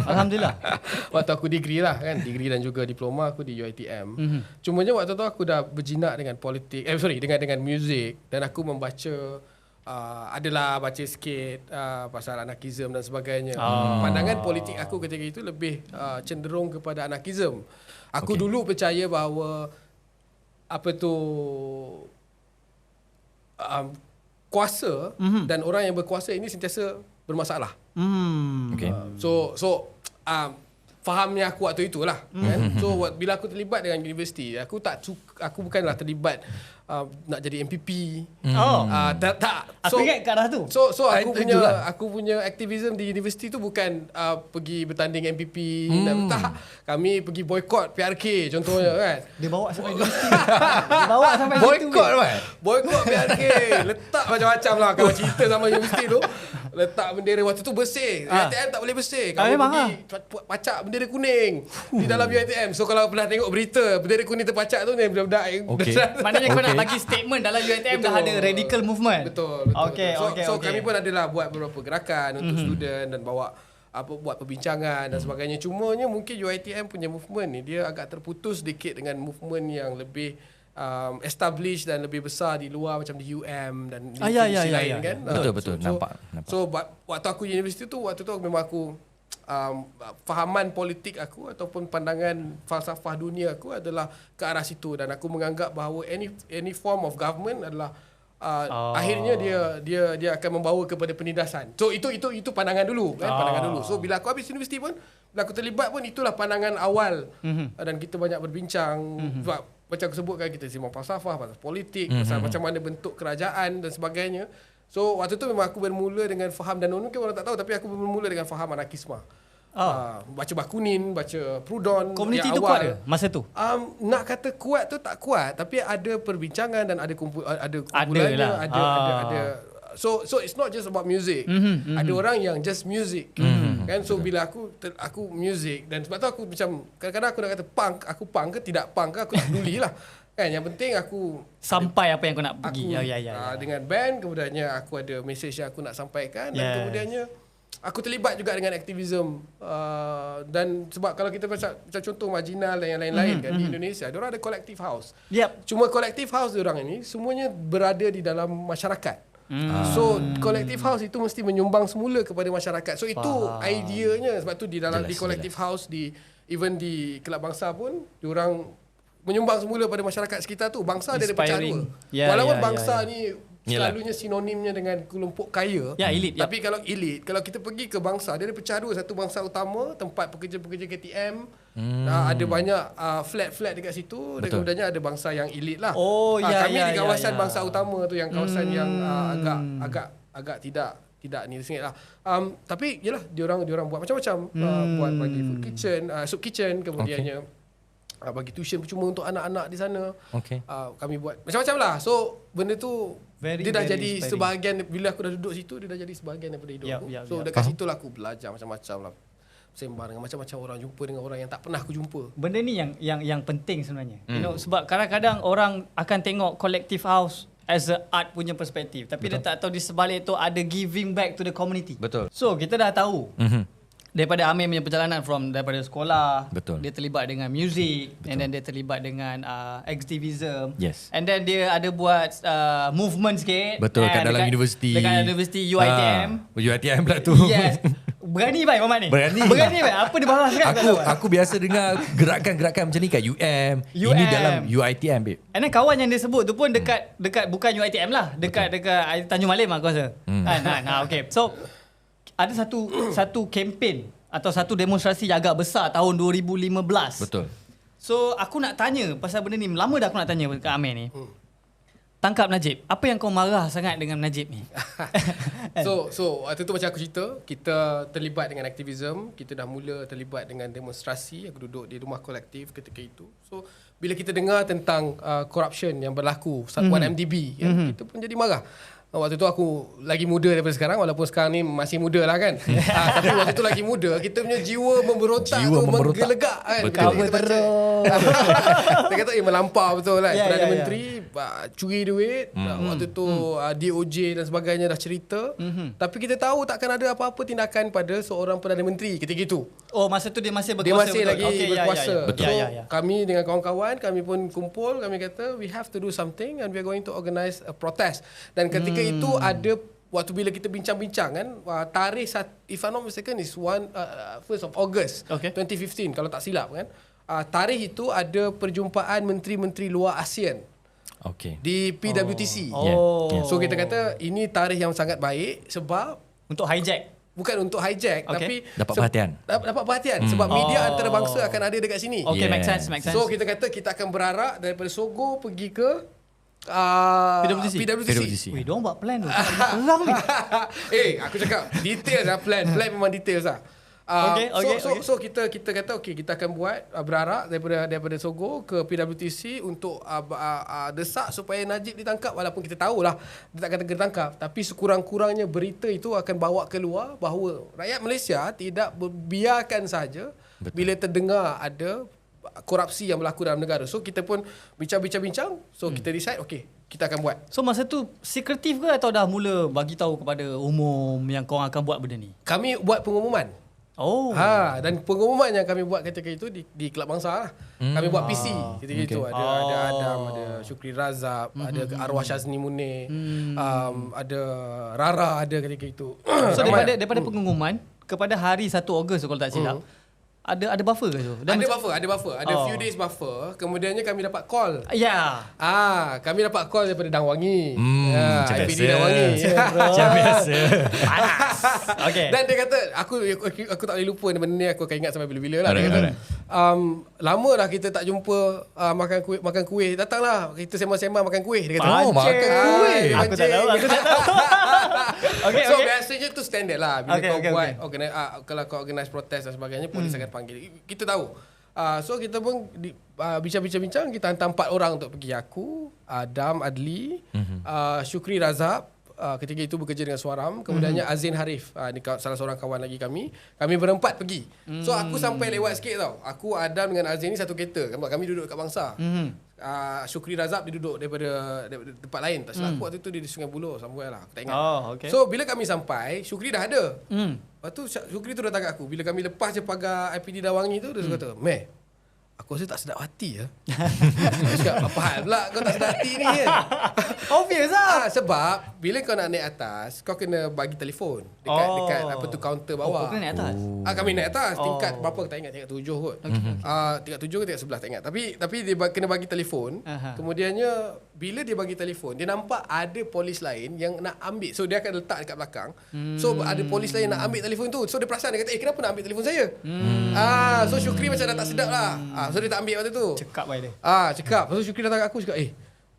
Alhamdulillah. Waktu aku degree lah kan, degree dan juga diploma aku di UiTM. Cumanya waktu tu aku dah berjinak dengan politik, dengan muzik dan aku membaca adalah baca sikit pasal anarkism dan sebagainya. Pandangan politik aku ketika itu lebih cenderung kepada anarkism. Aku dulu percaya bahawa kuasa dan orang yang berkuasa ini sentiasa bermasalah. Okay. So fahamnya aku waktu itulah kan. So bila aku terlibat dengan universiti, aku bukanlah terlibat nak jadi MPP. Tak. Aku ingat kat arah tu. So aku punya aktivism di universiti tu bukan pergi bertanding MPP tak. Kami pergi boycott PRK contohnya kan. Dia bawa sampai universiti. Dia bawa sampai situ. Boycott kan? Boycott PRK. Letak macam-macam lah kalau cerita sama universiti tu. Letak bendera waktu tu bersih. UiTM tak boleh bersih. Kami pergi pacak bendera kuning di dalam UiTM. So kalau pernah tengok berita bendera kuning terpacak tu ni budak-budak yang maknanya kau nak bagi statement dalam UiTM dah ada radical movement. Betul. So Okay. kami pun adalah buat beberapa gerakan untuk student dan bawa buat perbincangan dan sebagainya. Cumanya mungkin UiTM punya movement ni dia agak terputus sedikit dengan movement yang lebih established dan lebih besar di luar macam di UM dan universiti lain kan. Betul nampak. So waktu aku universiti tu memang aku fahaman politik aku ataupun pandangan falsafah dunia aku adalah ke arah situ dan aku menganggap bahawa any form of government adalah akhirnya dia akan membawa kepada penindasan. So itu pandangan dulu kan, pandangan dulu. So bila aku habis universiti pun, bila aku terlibat pun itulah pandangan awal dan kita banyak berbincang sebab macam aku sebutkan kita sembang falsafah, pasal politik, pasal macam mana bentuk kerajaan dan sebagainya. So waktu tu memang aku bermula dengan faham dan mungkin orang tak tahu tapi aku bermula dengan faham anarkisme. Baca Bakunin, baca Proudhon. Komuniti tu kuat ke masa tu? Nak kata kuat tu tak kuat tapi ada perbincangan dan ada kumpulannya, ada. So it's not just about music. Ada orang yang just music. Kan so bila aku music dan sebab tu aku macam kadang-kadang aku nak kata aku punk ke tidak punk ke aku tak peduli lah. Kan yang penting aku sampai apa yang kau nak pergi. Dengan band kemudiannya aku ada message yang aku nak sampaikan dan kemudiannya aku terlibat juga dengan aktivism dan sebab kalau kita macam contoh marginal dan yang lain-lain kan di Indonesia diorang ada collective house. Cuma collective house diorang ini semuanya berada di dalam masyarakat. So collective house itu mesti menyumbang semula kepada masyarakat. So itu ideanya sebab tu di dalam di collective house even di Kelab Bangsa pun diorang menyumbang semula pada masyarakat sekitar tu. Bangsa dia ada pecah dua. Walaupun bangsa ni selalunya sinonimnya dengan kelompok kaya. Elit. Tapi kalau elit, kalau kita pergi ke bangsa, dia ada pecah dua. Satu bangsa utama, tempat pekerja-pekerja KTM. Ada banyak flat-flat dekat situ. Dan kemudiannya ada bangsa yang elit lah. Kami di kawasan bangsa utama tu, yang kawasan yang agak tidak ni sengit lah. Tapi yalah, diorang buat macam-macam. Buat bagi food kitchen, soup kitchen, kemudiannya bagi tuition percuma untuk anak-anak di sana. Kami buat macam-macam lah. So benda tu dia dah jadi inspiring. Sebahagian bila aku dah duduk situ, dia dah jadi sebahagian daripada hidup aku. So dekat situ lah aku belajar macam-macam lah. Sembang dengan macam-macam orang, jumpa dengan orang yang tak pernah aku jumpa. Benda ni yang penting sebenarnya. You know, sebab kadang-kadang orang akan tengok collective house as a art punya perspektif, tapi dia tak tahu di sebalik tu ada giving back to the community. Betul. So kita dah tahu daripada Amir punya perjalanan daripada sekolah, Betul. dia terlibat dengan music, and then dia terlibat dengan activism, Yes. and then dia ada buat movement sikit. Betul, kat dalam universiti. Dekat universiti UiTM. UiTM pula tu. Yes. Berani baik Muhammad ni. Berani baik. Apa dia bahas kan? Aku biasa dengar gerakan-gerakan macam ni kat UM. Ini dalam UiTM, babe. And then kawan yang dia sebut tu pun dekat bukan UiTM lah, dekat Tanjung Malim aku rasa. Okay. So ada satu kempen atau satu demonstrasi yang agak besar tahun 2015. Betul. So aku nak tanya pasal benda ni. Lama dah aku nak tanya kat Amir ni. Tangkap Najib. Apa yang kau marah sangat dengan Najib ni? So waktu tu macam aku cerita, kita terlibat dengan aktivism, kita dah mula terlibat dengan demonstrasi. Aku duduk di rumah kolektif ketika itu. So bila kita dengar tentang corruption yang berlaku 1MDB, kita pun jadi marah. Waktu tu aku lagi muda daripada sekarang, walaupun sekarang ni masih muda lah kan. Tapi waktu tu lagi muda, kita punya jiwa memberontak tu menggelegak kan. Cover terus. Dia kata melampau betul kan. Perdana Menteri curi duit. Waktu tu DOJ dan sebagainya dah cerita. Tapi kita tahu takkan ada apa-apa tindakan pada seorang Perdana Menteri ketika itu. Oh, masa tu dia masih berkuasa. Dia masih lagi berkuasa. Betul. So kami dengan kawan-kawan, kami pun kumpul, kami kata we have to do something and we are going to organize a protest. Dan ketika itu ada, waktu bila kita bincang-bincang kan, tarikh, if I'm not mistaken, is 1st of August 2015 kalau tak silap kan. Tarikh itu ada perjumpaan menteri-menteri luar ASEAN di PWTC. So kita kata ini tarikh yang sangat baik sebab untuk hijack. Bukan untuk hijack, tapi dapat perhatian. Dapat perhatian sebab media antarabangsa akan ada dekat sini. Okay, make sense. So kita kata kita akan berarak daripada Sogo pergi ke PWTC. Weh, diorang buat plan tu. Perang ni. Aku cakap details lah plan. Plan memang details lah. So kita kata kita akan buat berarak daripada Sogo ke PWTC untuk desak supaya Najib ditangkap, walaupun kita tahulah dia tak kata ditangkap, tapi sekurang-kurangnya berita itu akan bawa keluar bahawa rakyat Malaysia tidak biarkan saja bila terdengar ada korupsi yang berlaku dalam negara. So kita pun bincang. So kita decide kita akan buat. So masa tu secretive ke atau dah mula bagi tahu kepada umum yang kau akan buat benda ni? Kami buat pengumuman. Dan pengumuman yang kami buat ketika itu di Kelab Bangsa lah. Kami buat PC ketika itu. Ada Adam, ada Syukri Razak, ada Arwah Syazni Munir, ada Rara ada ketika itu. So daripada pengumuman kepada hari 1 Ogos kalau tak silap, ada buffer ke tu? Ada buffer. Ada few days buffer. Kemudiannya kami dapat call. Kami dapat call daripada Dang Wangi. IPD Dang Wangi. Macam biasa. Panas. Dan dia kata, aku tak boleh lupa benda ni, aku akan ingat sampai bila-bila lah. Dia kata, lama dah kita tak jumpa makan kuih. Datanglah, kita sembang-sembang makan kuih. Dia kata, makan kuih. Aku tak tahu. So biasanya tu standard lah. Bila kau buat, kalau kau organize protes dan sebagainya, polis akan panggil. Kita tahu. So kita pun bincang-bincang, kita hantar 4 orang untuk pergi. Aku, Adam Adli, Syukri Razak, ketika itu bekerja dengan Suaram, kemudiannya Azin Harif, ni salah seorang kawan lagi kami berempat pergi. So aku sampai lewat sikit tau. Aku, Adam dengan Azin ni satu kereta. Kami duduk kat Bangsa. Syukri Razak dia duduk daripada tempat lain. Tak silap aku waktu tu dia di Sungai Buloh somewhere lah. Aku tak ingat. So bila kami sampai, Syukri dah ada. Lepas tu Syukri tu datang kat aku. Bila kami lepas je pagar IPD Dawangi tu, dia kata, "Meh, aku rasa tak sedap hati ya." Aku cakap, "Apa hal pula kau tak sedap hati ni kan?" Obvious lah. Sebab bila kau nak naik atas, kau kena bagi telefon dekat apa tu kaunter bawah. Kau kena naik atas. Kami naik atas tingkat berapa aku tak ingat, tingkat 7 kot. Tingkat 7 ke tingkat 11 tak ingat. Tapi dia kena bagi telefon. Kemudiannya bila dia bagi telefon, dia nampak ada polis lain yang nak ambil. So dia akan letak dekat belakang. So ada polis lain nak ambil telefon tu. So dia perasan, dia kata, "Kenapa nak ambil telefon saya?" So Syukri macam dah tak sedap lah. So dia tak ambil waktu tu. Cekap baik dia. Cekap. Lepas tu Syukri datang kat aku cakap,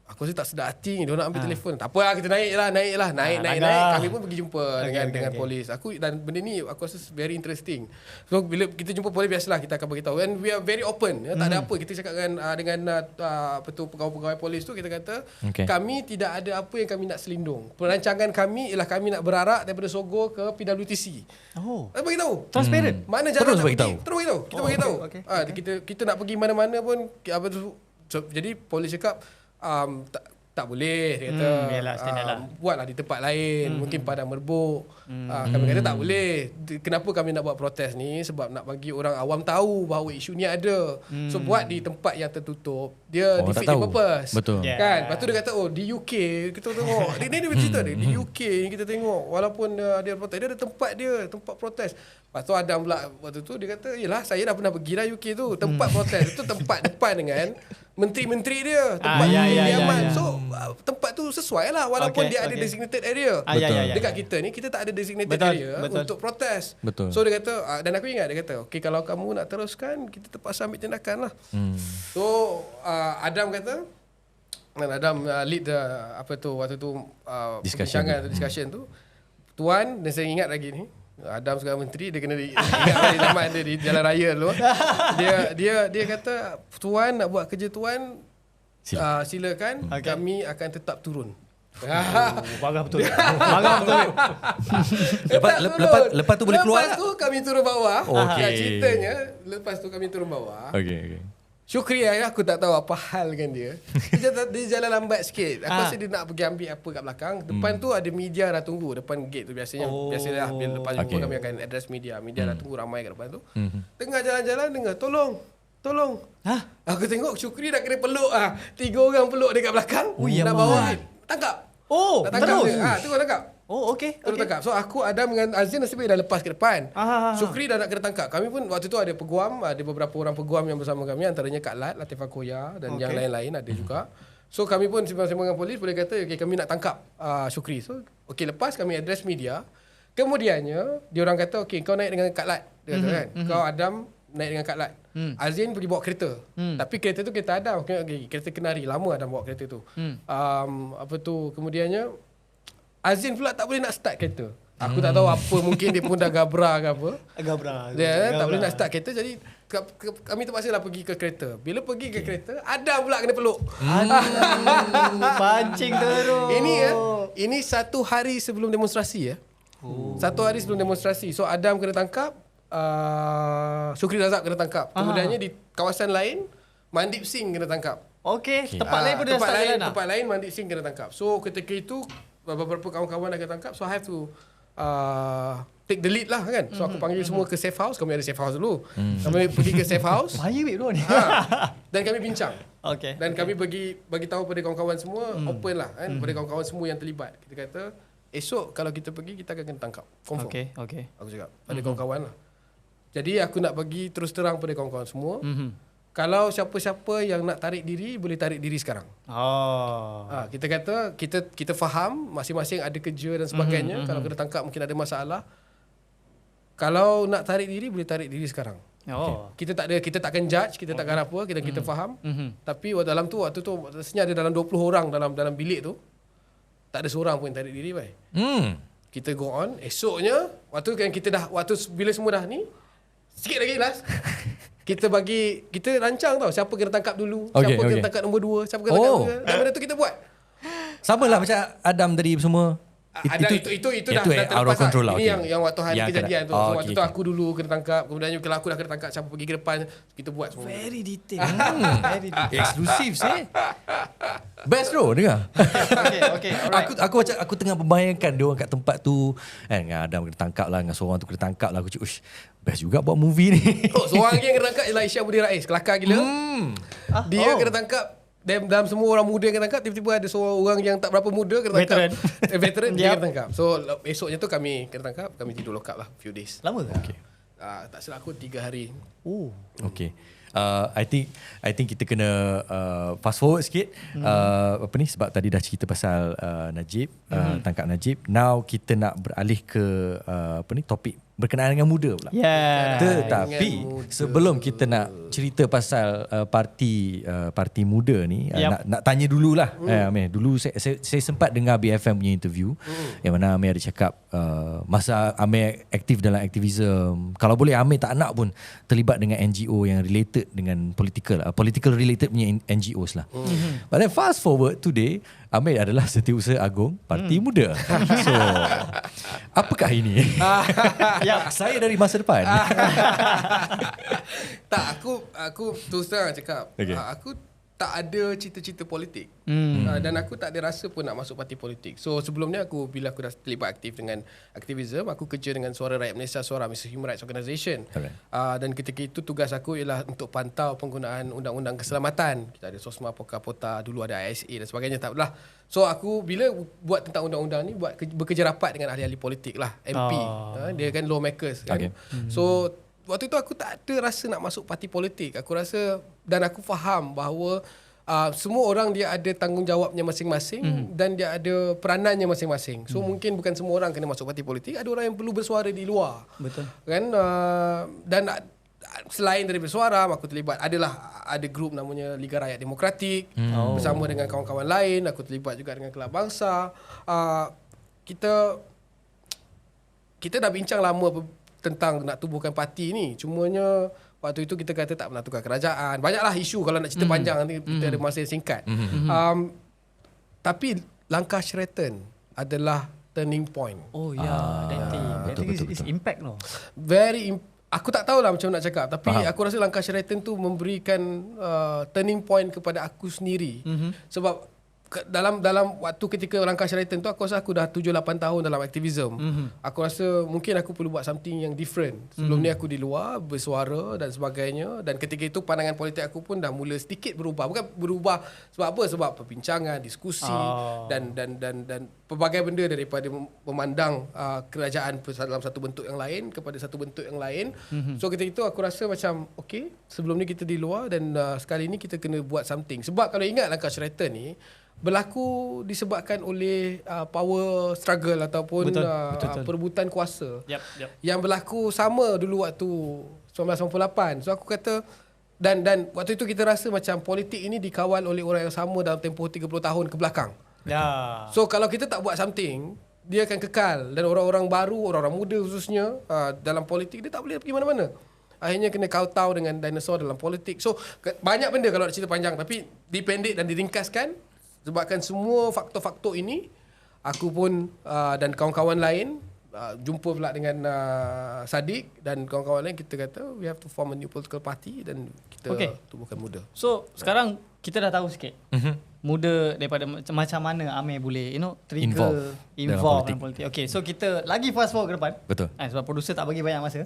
aku rasa tak sedap hati ni, dia nak ambil telefon. Tak apa lah, kita naik. Kami pun pergi jumpa dengan polis. Dan benda ni aku rasa very interesting. So bila kita jumpa polis, biasalah kita akan beritahu. And we are very open. Tak ada apa. Kita cakap dengan pegawai-pegawai polis tu, kita kata kami tidak ada apa yang kami nak selindung. Perancangan kami ialah kami nak berarak daripada Sogo ke PWTC. Kita beritahu. Transparent. Mana jalan Terus beritahu. Kita beritahu. Kita nak pergi mana-mana pun. Jadi polis cakap, tak boleh, dia kata. Yalah, standard lah. Buatlah di tempat lain, mungkin padang merbuk. Kami kata tak boleh. Kenapa kami nak buat protes ni? Sebab nak bagi orang awam tahu bahawa isu ni ada. So buat di tempat yang tertutup, dia defeat the purpose. Betul. Kan? Lepas tu dia kata, oh di UK kita tengok. Dia bercerita dia, di UK ni kita tengok walaupun dia protes, dia ada tempat dia, tempat protes. Lepas tu Adam pula waktu tu dia kata, yelah saya dah pernah pergi lah UK tu, tempat protes. Itu tempat depan dengan menteri-menteri dia, tempat kediaman. So tempat tu sesuai lah walaupun dia ada designated area. Dekat kita ni kita tak ada designated area untuk protes. So dia kata, dan aku ingat dia kata, okay kalau kamu nak teruskan kita terpaksa ambil tindakan lah. So Adam kata, dan Adam lead the apa tu waktu tu discussion tu. Tuan, dan saya ingat lagi ni, Adam sekarang menteri, dia kena ingat balik zaman dia di jalan raya dulu. Dia kata, tuan nak buat kerja tuan, silakan, kami akan tetap turun. Bangga betul. Bangga betul. Lepas tu boleh keluar. Lepas tu kami turun bawah. Okay. Ceritanya lepas tu kami turun bawah. Okay. Syukri aku tak tahu apa hal dengan dia. Dia jalan lambat sikit. Aku rasa dia nak pergi ambil apa kat belakang. Depan tu ada media dah tunggu depan gate tu biasanya bila lepas jumpa kami akan address media. Media dah tunggu ramai kat depan tu. Tengah jalan-jalan dengar tolong. Aku tengok Syukri dah kena peluk 3 orang peluk dia kat belakang. Nak bawa tangkap. Nak tangkap dia. Tengok tangkap. Okay. Tangkap. So aku Adam dengan Azin nasib baik dah lepas ke depan. Syukri dah nak kena tangkap. Kami pun waktu tu ada peguam, ada beberapa orang peguam yang bersama kami, antaranya Kak Lat, Latifah Koya dan yang lain-lain ada juga. So kami pun sembang-sembang dengan polis boleh kata okay, kami nak tangkap Syukri. So okay, lepas kami address media. Kemudiannya dia orang kata okay, kau naik dengan Kak Lat. Dia kata kan. Kau Adam naik dengan Kak Lat. Azin pergi bawa kereta. Tapi kereta tu kereta Adam. Okay, kereta kenari. Lama Adam bawa kereta tu. Kemudiannya Azin pula tak boleh nak start kereta. Aku tak tahu apa, mungkin dia pun dah gabra ke apa. Dia tak boleh nak start kereta, jadi kami terpaksa lah pergi ke kereta. Bila pergi ke kereta, Adam pula kena peluk. Pancing terus. Ini 1 hari sebelum demonstrasi 1 hari sebelum demonstrasi. So Adam kena tangkap, Syukri Razak kena tangkap. Kemudiannya di kawasan lain, Mandip Singh kena tangkap. Tempat lain pun dah start jalan. Tempat lain Mandip Singh kena tangkap. So ketika itu beberapa kawan-kawan dah kena tangkap. So I have to take the lead lah kan. So aku panggil semua ke safe house. Kami ada safe house dulu. Kami pergi ke safe house. Bahaya bro ni. Dan kami bincang. Dan kami bagi tahu pada kawan-kawan semua, open lah kan, pada kawan-kawan semua yang terlibat. Kita kata esok kalau kita pergi kita akan kena tangkap. Confirm. Aku cakap pada kawan-kawan lah. Jadi aku nak bagi terus terang pada kawan-kawan semua. Kalau siapa-siapa yang nak tarik diri, boleh tarik diri sekarang. Kita kata kita faham masing-masing ada kerja dan sebagainya. Kalau kena tangkap mungkin ada masalah. Kalau nak tarik diri, boleh tarik diri sekarang. Kita takkan judge, kita takkan apa, kita faham. Tapi waktu tu rasanya ada dalam 20 orang dalam bilik tu. Tak ada seorang pun tarik diri baik. Kita go on. Esoknya bila semua dah ni, sikit lagi last. Kita rancang tau siapa kena tangkap dulu, siapa kena tangkap nombor 2, siapa kena tangkap nombor 3. Dan benda tu kita buat. Sama lah macam Adam tadi semua. Itu dah out of control lah. Ini yang waktu hari kejadian tu. Waktu tu aku dulu kena tangkap. Kemudian kalau aku dah kena tangkap, siapa pergi ke depan, kita buat semua. Very detail. Very detail. Eksklusif Best bro, dengar. Okay, alright. Aku tengah membayangkan dia orang kat tempat tu kan, dengan Adam kena tangkap lah, dengan seorang tu kena tangkap lah. Aku cakap, best juga buat movie ni. Seorang lagi yang kena tangkap ialah Isya Budi Rais. Kelakar gila. Dia kena tangkap. Dalam semua orang muda yang kena tangkap, tiba-tiba ada seorang orang yang tak berapa muda kena tangkap. Veteran dia kena tangkap. So esoknya tu kami kena tangkap. Kami tidur lock up lah few days. Lama ke? Tak silap aku 3 hari. Okay. I think kita kena fast forward sikit. Sebab tadi dah cerita pasal Najib, tangkap Najib. Now kita nak beralih ke topik berkenaan dengan muda pula. Tetapi sebelum kita nak cerita pasal parti muda ni, nak tanya dululah. Amir, dulu saya sempat dengar BFM punya interview yang mana Amir ada cakap masa Amir aktif dalam aktivism, kalau boleh Amir tak nak pun terlibat dengan NGO yang related dengan political related punya NGOs lah. But then fast forward today, Amir adalah Setiausaha Agung Parti Muda. So, apakah ini? Saya dari masa depan. Tak, aku terus terang cakap. tak ada cita-cita politik. Dan aku tak ada rasa pun nak masuk parti politik. So sebelum ni bila aku dah terlibat aktif dengan aktivism, aku kerja dengan Suara Rakyat Malaysia, Suara Malaysia Human Rights Organisation. Dan ketika itu tugas aku ialah untuk pantau penggunaan undang-undang keselamatan. Kita ada SOSMA, POKA, dulu ada ISA dan sebagainya. Taklah. So aku bila buat tentang undang-undang ni bekerja rapat dengan ahli-ahli politik lah, MP. Dia kan lawmakers kan. So waktu itu aku tak ada rasa nak masuk parti politik. Aku rasa dan aku faham bahawa semua orang dia ada tanggungjawabnya masing-masing dan dia ada peranannya masing-masing. So mungkin bukan semua orang kena masuk parti politik. Ada orang yang perlu bersuara di luar. Betul. Kan dan selain dari bersuara, aku terlibat ada grup namanya Liga Rakyat Demokratik bersama dengan kawan-kawan lain. Aku terlibat juga dengan Kelab Bangsa. Kita dah bincang lama tentang nak tubuhkan parti ni. Cumanya waktu itu kita kata tak pernah tukar kerajaan. Banyaklah isu, kalau nak cerita panjang nanti kita ada masa yang singkat. Tapi langkah Sheraton adalah turning point. Oh ya, betul. It's impact no. Aku tak tahulah macam nak cakap, tapi aku rasa langkah Sheraton tu memberikan turning point kepada aku sendiri. Sebab dalam waktu ketika langkah Sheraton tu, aku rasa aku dah 7-8 tahun dalam aktivism. Aku rasa mungkin aku perlu buat something yang different. Sebelum ni aku di luar bersuara dan sebagainya, dan ketika itu pandangan politik aku pun dah mula sedikit berubah. Bukan berubah sebab apa? Sebab perbincangan, diskusi dan pelbagai benda, daripada memandang kerajaan dalam satu bentuk yang lain kepada satu bentuk yang lain. So ketika itu aku rasa macam okay, sebelum ni kita di luar dan sekali ni kita kena buat something. Sebab kalau ingat langkah Sheraton ni berlaku disebabkan oleh power struggle ataupun betul. Perebutan kuasa yang berlaku sama dulu waktu 1998. So aku kata dan waktu itu kita rasa macam politik ini dikawal oleh orang yang sama dalam tempoh 30 tahun ke belakang. So kalau kita tak buat something, dia akan kekal, dan orang-orang baru, orang-orang muda khususnya dalam politik, dia tak boleh pergi mana-mana. Akhirnya kena kau-tau dengan dinosaur dalam politik. So banyak benda kalau nak cerita panjang, tapi dipendek dan diringkaskan. Sebabkan semua faktor-faktor ini, aku pun dan kawan-kawan lain jumpa pula dengan Sadiq dan kawan-kawan lain, kita kata we have to form a new political party dan kita tubuhkan Muda. So sekarang kita dah tahu sikit Muda daripada macam mana Amir boleh trigger involve dalam politik. Okay, so kita lagi fast forward ke depan. Betul. Sebab producer tak bagi banyak masa.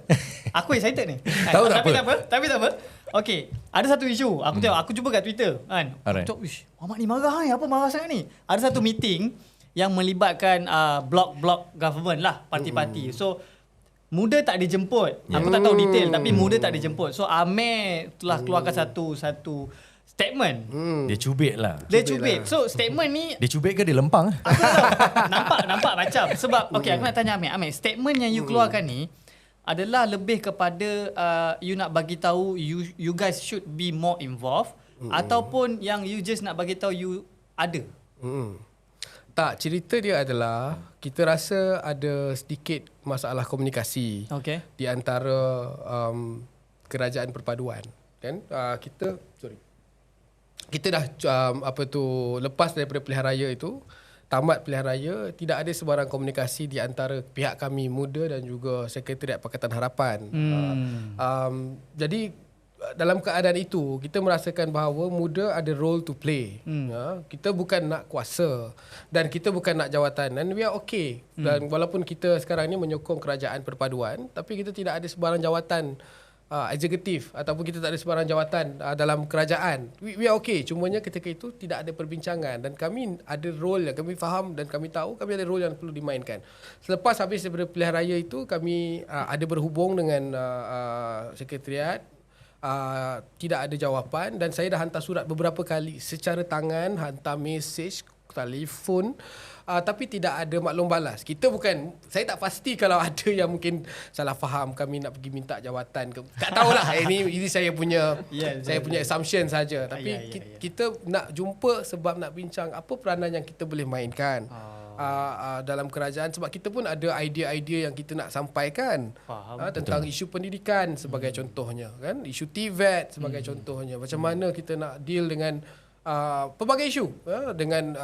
Aku excited ni. Tahu tak apa? Tapi tak apa. Okay, ada satu isu. Aku tengok, aku jumpa kat Twitter kan. Aku cakap, Muhammad ni marah ni. Apa marah sangat ni? Ada satu meeting yang melibatkan blok-blok government lah, parti-parti. So Muda tak dijemput. Aku tak tahu detail, tapi Muda tak dijemput. So Amir telah keluarkan satu statement. Dia cubit lah. Dia cubit. So statement ni, dia cubit ke dia lempang? aku tak tahu. Nampak macam. Sebab okay, aku nak tanya Amir, statement yang you keluarkan ni adalah lebih kepada you nak bagi tahu you guys should be more involved, ataupun yang you just nak bagi tahu you ada. Tak, cerita dia adalah kita rasa ada sedikit masalah komunikasi di antara kerajaan perpaduan. Kan kita dah lepas daripada pilihan raya itu, tamat pilihan raya, tidak ada sebarang komunikasi di antara pihak kami Muda dan juga Sekretariat Pakatan Harapan. Jadi dalam keadaan itu, kita merasakan bahawa Muda ada role to play. Kita bukan nak kuasa dan kita bukan nak jawatan, and we are okay. Dan walaupun kita sekarang ni menyokong kerajaan perpaduan, tapi kita tidak ada sebarang jawatan eksekutif ataupun kita tak ada sebarang jawatan dalam kerajaan. We are okay. Cumanya ketika itu tidak ada perbincangan, dan kami ada role yang kami faham dan kami tahu kami ada role yang perlu dimainkan. Selepas habis daripada pilihan raya itu, kami ada berhubung dengan sekretariat, tidak ada jawapan, dan saya dah hantar surat beberapa kali secara tangan, hantar mesej, telefon, tapi tidak ada maklum balas. Saya tak pasti kalau ada yang mungkin salah faham kami nak pergi minta jawatan ke. Tak tahulah. Ini saya punya assumption saja. Tapi kita nak jumpa sebab nak bincang apa peranan yang kita boleh mainkan dalam kerajaan, sebab kita pun ada idea-idea yang kita nak sampaikan tentang isu pendidikan sebagai contohnya, kan, isu TVET sebagai contohnya, macam mana kita nak deal dengan pelbagai isu dengan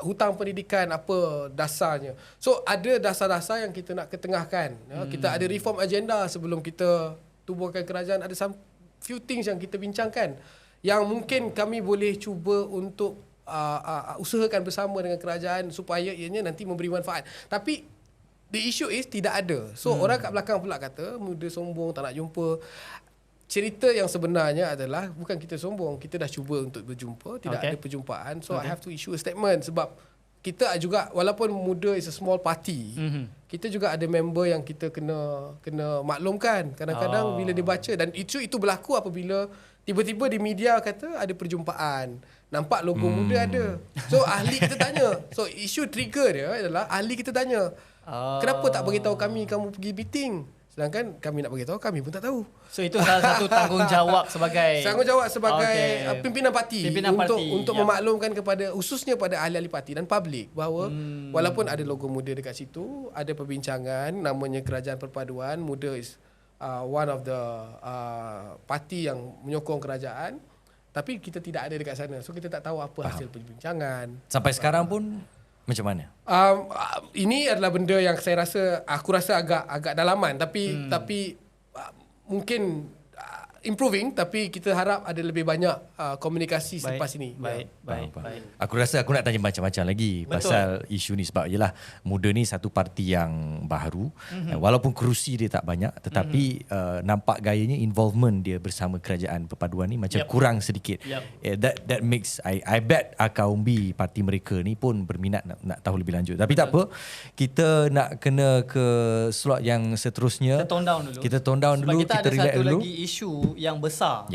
hutang pendidikan, apa dasarnya. So ada dasar-dasar yang kita nak ketengahkan. Kita ada reform agenda sebelum kita tubuhkan kerajaan. Ada some few things yang kita bincangkan yang mungkin kami boleh cuba untuk usahakan bersama dengan kerajaan supaya ianya nanti memberi manfaat. Tapi the issue is tidak ada. So orang kat belakang pula kata muda sombong, tak nak jumpa. Cerita yang sebenarnya adalah bukan kita sombong, kita dah cuba untuk berjumpa, tidak ada perjumpaan. So I have to issue a statement sebab kita juga walaupun muda is a small party, kita juga ada member yang kita kena maklumkan. Kadang-kadang bila dia baca, dan itu berlaku apabila tiba-tiba di media kata ada perjumpaan, nampak logo muda ada. So ahli kita tanya. So isu trigger dia adalah ahli kita tanya, kenapa tak beritahu kami kamu pergi meeting? Sedangkan kami nak beritahu, kami pun tak tahu. So itu salah satu tanggungjawab sebagai pimpinan parti untuk memaklumkan kepada khususnya pada ahli-ahli parti dan publik bahawa walaupun ada logo muda dekat situ, ada perbincangan namanya Kerajaan Perpaduan, muda is one of the parti yang menyokong kerajaan, tapi kita tidak ada dekat sana. So kita tak tahu apa hasil perbincangan. Sampai sekarang pun macam mana? Ini adalah benda yang aku rasa agak dalaman, tapi mungkin improving, tapi kita harap ada lebih banyak komunikasi selepas ini. Baik. Aku rasa aku nak tanya macam-macam lagi pasal isu ni sebab yelah muda ni satu parti yang baru, walaupun kerusi dia tak banyak, tetapi nampak gayanya involvement dia bersama Kerajaan Perpaduan ni macam kurang sedikit. That makes I bet kaum umbi parti mereka ni pun berminat nak tahu lebih lanjut. Tapi tak apa, kita nak kena ke slot yang seterusnya. Kita tone down dulu, kita relax dulu. Sebab kita ada satu lagi isu yang besar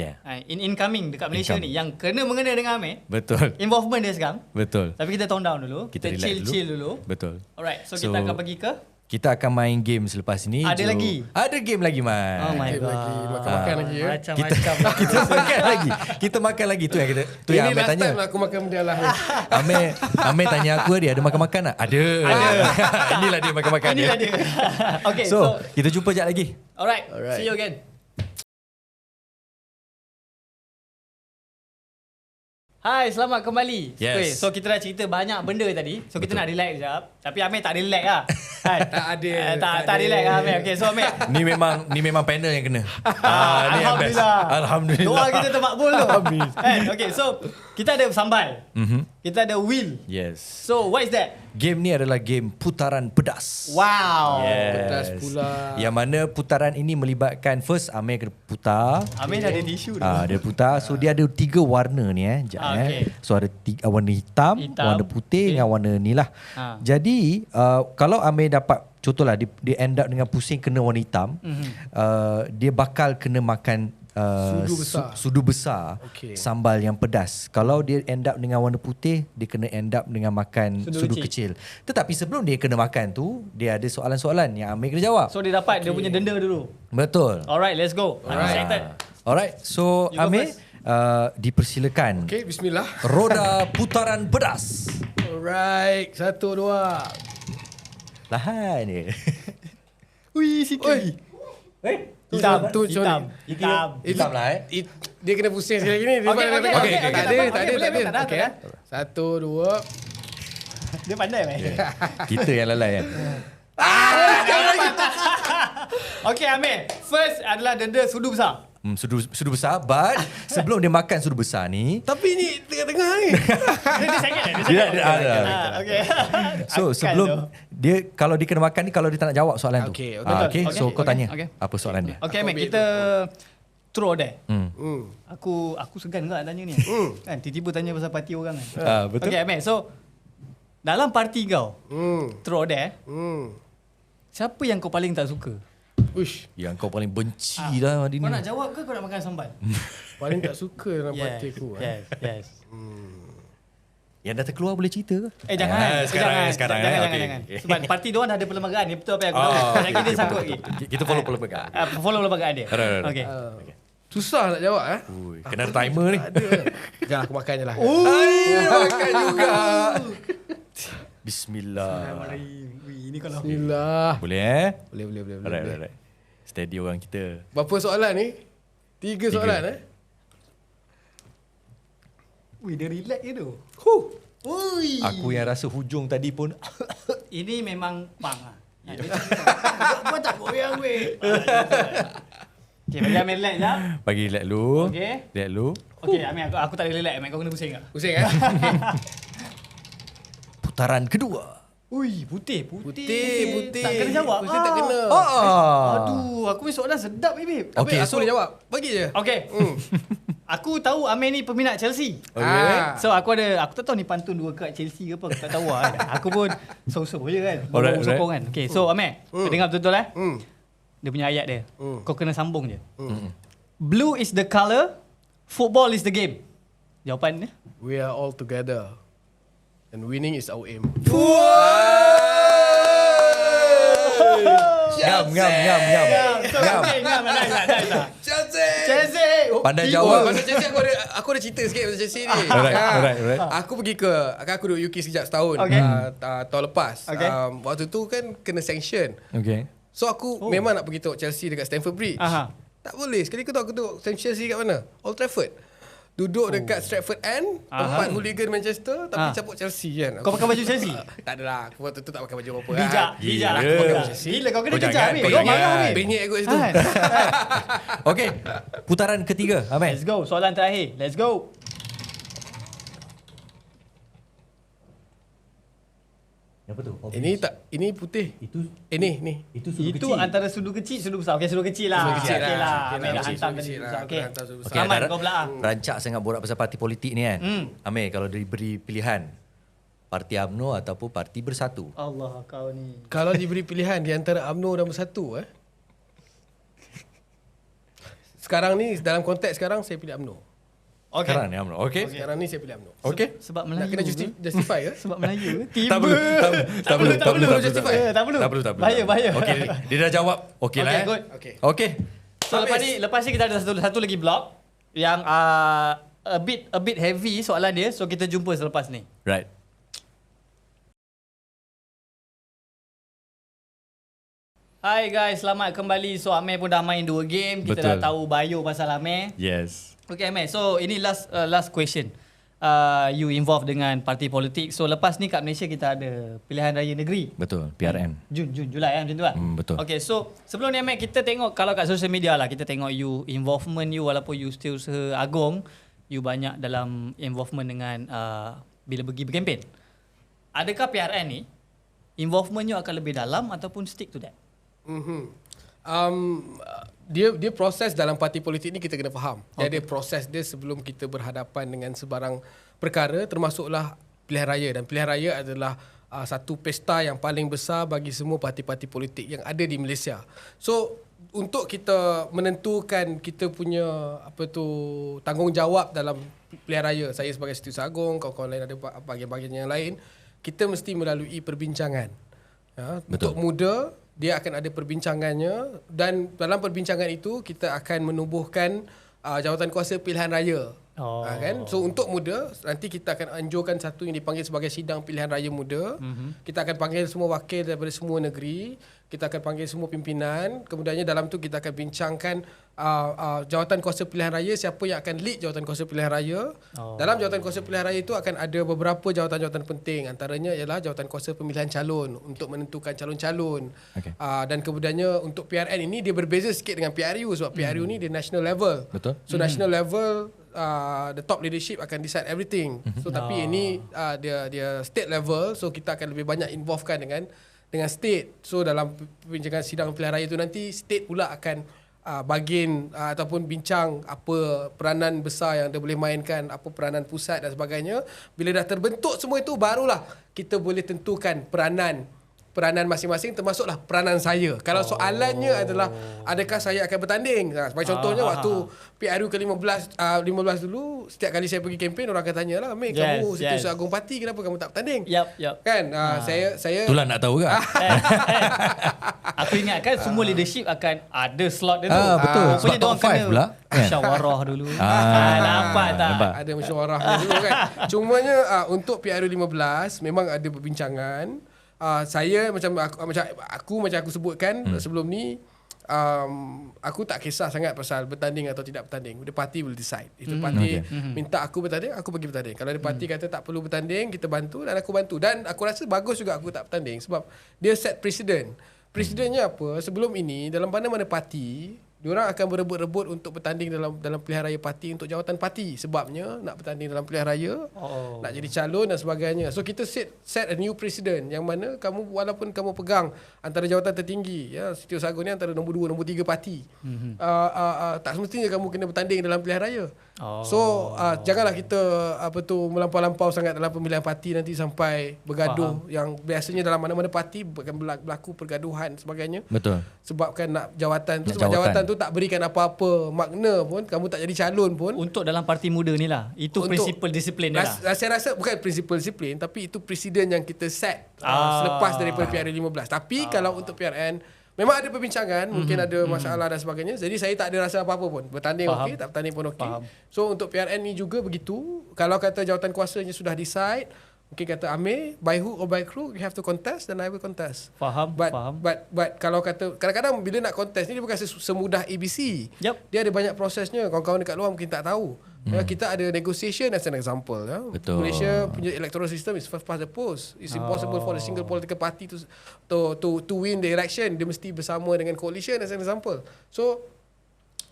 incoming dekat Malaysia ni yang kena mengena dengan Amir. Betul. Involvement dia sekarang. Betul. Tapi kita tone down dulu. Kita chill dulu. Betul. Alright, so kita akan pergi ke? Kita akan main game selepas ini. Ada lagi? Ada game lagi, Man. Oh my god. Makan lagi ya. Kita makan lagi. Kita makan lagi tu yang Amir tanya. Ini last time aku makan benda lah. Amir tanya aku dia ada makan-makan tak? Ada. Inilah dia makan-makan dia. Inilah dia. Okay, so kita jumpa sekejap lagi. Alright. See you again. Hai, selamat kembali. Yes. Okay, so kita dah cerita banyak benda tadi. So kita nak relax sekejap. Tapi Amir tak relax lah. Hai. Tak relax lah Amir. Okay, so Amir. Ni memang panel yang kena. Ni yang best. Alhamdulillah. Doa kita termakbul tu. Okay, so kita ada sambal. Kita ada wheel. Yes. So what is that? Game ni adalah game putaran pedas. Wow. Yes. Pedas pula. Yang mana putaran ini melibatkan first Amir kena putar. Amir ada tisu tu. Dia putar. So dia ada 3 warna ni Okay. So ada warna hitam, warna putih dengan warna ni lah. Jadi kalau Amir dapat, contohlah dia end up dengan pusing kena warna hitam, dia bakal kena makan sudu besar sambal yang pedas. Kalau dia end up dengan warna putih, dia kena end up dengan makan sudu kecil. Tetapi sebelum dia kena makan tu, dia ada soalan-soalan yang Amir kena jawab. So dia dapat dia punya denda dulu. Betul. Alright, let's go. I'm excited. Alright, so Amir dipersilakan. Okay, bismillah. Roda putaran pedas. Alright, 1, 2. Lahan ni. Ui, sikit lagi. Hitam lah Dia kena pusing sekali lagi ni. Okay. Tak ada. Okay. 1, 2. Dia pandai man. Kita yang lalai kan. Okay Amir, first adalah denda sudu besar. Sudu besar, but sebelum dia makan sudu besar ni, tapi ni tengah-tengah ni. Dia sangat. Okay. So sebelum dia, kalau dia kena makan ni, kalau dia tak nak jawab soalan tu. Okay. So kau tanya apa soalan dia. Okay Amir, kita throw there. Aku segan juga nak tanya ni. Kan tiba-tiba tanya pasal parti orang kan. Betul. Okay Amir, so dalam parti kau, throw there, siapa yang kau paling tak suka? Uish, yang kau paling benci dah hari ni. Kau nak jawab ke kau nak makan sambal? Paling tak suka dalam parti aku. Yes. Yang dah terkeluar boleh cerita ke? Jangan. Sekarang. Jangan. Sebab parti diorang dah ada perlembagaan. Dia betul apa yang aku tahu. Lagi dia sangkut lagi. Kita follow perlembagaan. Follow perlembagaan dia. Okay. Susah nak jawab Kena ada timer ni. Jangan aku makan je lah. Makan juga. Bismillah. Ini kalau Bismillah. Boleh Boleh. Alright. Steady orang kita. Berapa soalan ni? 3 soalan Wih, dia relax je tu. Ui. Aku yang rasa hujung tadi pun. Ini memang pang lah. Gua tak goyang weh. Okay, bagi Amir relax jap. Bagi relax dulu. Okay. Relax dulu. Okay, Amir, aku tak boleh relax. Amir, kau kena pusing tak? Pusing kan? Putaran kedua. Ui, putih. Putih. Tak kena jawab. Putih tak kena. Aduh, aku punya soalan sedap ni, babe. Okay, Okay, aku boleh jawab. Bagi je. Okay. Aku tahu Amir ni peminat Chelsea. So aku tak tahu ni pantun dua kat Chelsea ke apa, aku tak tahu lah. Aku pun so-so je kan. Alright, Sokong kan. Okay, so Amir, dengar betul-betul Hmm. Dia punya ayat dia. Kau kena sambung je. Blue is the colour, football is the game. Jawapan dia? We are all together. And winning is our aim. Ngam. Okay, nice. Chelsea. Pandai jawab. Pasal Chelsea aku ada cerita sikit pasal Chelsea ni. Alright. Aku pergi aku duduk UK sekejap setahun. Okay. Tahun lepas. Okay. Waktu tu kan kena sanction. Okay. So aku memang nak pergi tengok Chelsea dekat Stamford Bridge. Aha. Tak boleh. Sekali aku tengok Chelsea kat mana? Old Trafford. Duduk dekat Stratford End, tempat hooligan Manchester tapi capuk Chelsea kan. Kau pakai baju Chelsea? Tak adalah. Aku waktu tu tak pakai baju apa-apa. Bijak lah. Gila, kau kena Kau kejar jangan, ni. kau Kau jangan. marah ni. Benyek aku situ. Okay. Putaran ketiga, Amir. Let's go. Soalan terakhir. Let's go. Apa tu? Ini putih. Itu Ni. itu Itu antara sudu kecil, sudu besar. Okey, sudu kecil lah. Sudu kecil Okey lah. lah. Okey Amir lah, dah sudu hantam tadi. kecil lah. Okey. Aku hantam sudu besar. Okay, Aman, kau belah. Rancak sangat borak pasal parti politik ni kan. Amir, kalau diberi pilihan, Parti UMNO ataupun Parti Bersatu. Allah, kau ni. Kalau diberi pilihan di antara UMNO dan Bersatu sekarang ni dalam konteks sekarang saya pilih UMNO. Okey. Sekarang ni UMNO. Okay. Sekarang ni saya pilih UMNO. Okay. Sebab Nak Melayu. kena justify ke? Sebab Melayu. Tak perlu. Tak perlu. justify. Tak perlu. Bahaya. Okay, dia dah jawab. Okay lah. good. Okay. So lepas ni kita ada satu lagi blok yang a bit heavy soalan dia. So kita jumpa selepas ni. Right. Hai guys, selamat kembali. So Amir pun dah main 2 game. Kita Betul. dah tahu bio pasal Amir. Yes. Okay Amir, so ini last question. You involved dengan parti politik. So lepas ni kat Malaysia kita ada pilihan raya negeri. Betul. PRN. Julai macam tu lah. Betul. Okay, so sebelum ni Amir, kita tengok kalau kat social media lah, kita tengok you involvement you walaupun you still seagung, you banyak dalam involvement dengan bila pergi berkempen. Adakah PRN ni involvement you akan lebih dalam ataupun stick to that? Dia proses dalam parti politik ni kita kena faham. Dia ada proses dia sebelum kita berhadapan dengan sebarang perkara, termasuklah pilihan raya. Dan pilihan raya adalah satu pesta yang paling besar bagi semua parti-parti politik yang ada di Malaysia. So untuk kita menentukan kita punya tanggungjawab dalam pilihan raya, saya sebagai Setiausaha Agong, kawan-kawan lain ada bahagian-bahagian yang lain, kita mesti melalui perbincangan. Untuk muda, dia akan ada perbincangannya, dan dalam perbincangan itu kita akan menubuhkan jawatan kuasa pilihan raya. Kan? So untuk muda, nanti kita akan anjurkan satu yang dipanggil sebagai sidang pilihan raya muda. Kita akan panggil semua wakil daripada semua negeri. Kita akan panggil semua pimpinan. Kemudiannya dalam tu kita akan bincangkan jawatan kuasa pilihan raya, siapa yang akan lead jawatan kuasa pilihan raya. Dalam jawatan kuasa pilihan raya itu akan ada beberapa jawatan-jawatan penting. Antaranya ialah jawatan kuasa pemilihan calon untuk menentukan calon-calon. Okay. Dan kemudiannya untuk PRN ini dia berbeza sikit dengan PRU sebab PRU ni dia national level. Betul. So national level the top leadership akan decide everything. So tapi ini dia state level, so kita akan lebih banyak involvekan dengan state. So dalam perbincangan sidang pilihan raya itu nanti state pula akan ataupun bincang apa peranan besar yang dia boleh mainkan, apa peranan pusat dan sebagainya. Bila dah terbentuk semua itu, barulah kita boleh tentukan peranan masing-masing, termasuklah peranan saya. Kalau soalannya adalah adakah saya akan bertanding? Sebagai contohnya waktu PRU ke-15 15 dulu, setiap kali saya pergi kempen orang akan tanyalah, "Mek, kamu Setiausaha Agong Parti, kenapa kamu tak bertanding?" Yup. Kan? Saya Itulah nak tahu kan? Aku ingatkan semua leadership akan ada slot dia tu. Betul. Rupanya Sebab top diorang 5 pula. musyawarah dulu. Nampak tak? ada musyawarah dulu kan. Cumanya untuk PRU 15 memang ada perbincangan. Saya macam aku sebutkan sebelum ni, aku tak kisah sangat pasal bertanding atau tidak bertanding. The party will decide. Itu parti minta aku bertanding, aku pergi bertanding. Kalau the party kata tak perlu bertanding, kita bantu, dan aku bantu. Dan aku rasa bagus juga aku tak bertanding sebab dia set precedent. Presidennya apa? Sebelum ini dalam mana-mana parti, diorang akan berebut-rebut untuk bertanding dalam pilihan raya parti untuk jawatan parti, sebabnya nak bertanding dalam pilihan raya, nak jadi calon dan sebagainya. So kita set a new precedent yang mana kamu walaupun kamu pegang antara jawatan tertinggi, ya, Siti Ossagon ni antara nombor 2, nombor 3 parti, tak semestinya kamu kena bertanding dalam pilihan raya. So janganlah kita melampau-lampau sangat dalam pemilihan parti nanti sampai bergaduh. Yang biasanya dalam mana-mana parti berlaku pergaduhan sebagainya. Betul. Sebabkan nak jawatan tu, sebab jawatan tu tak berikan apa-apa makna pun, kamu tak jadi calon pun. Untuk dalam parti muda ni lah, itu prinsipal disiplin dia lah. Saya rasa bukan prinsipal disiplin, tapi itu presiden yang kita set selepas daripada PRN 15. Tapi kalau untuk PRN memang ada perbincangan, mungkin ada masalah dan sebagainya. Jadi saya tak ada rasa apa-apa pun. Bertanding okey, tak bertanding pun okey. So untuk PRN ni juga begitu. Kalau kata jawatan kuasanya sudah decide, mungkin kata Amir, by hook or by crook, you have to contest, then I will contest. Faham. But kalau kata, kadang-kadang bila nak contest ni, dia bukan semudah ABC. Dia ada banyak prosesnya. Kawan-kawan dekat luar mungkin tak tahu. Ya, kita ada negotiation as an example. Ya. Betul. Malaysia punya electoral system is first past the post. It's impossible for a single political party to win the election. Dia mesti bersama dengan coalition as an example. So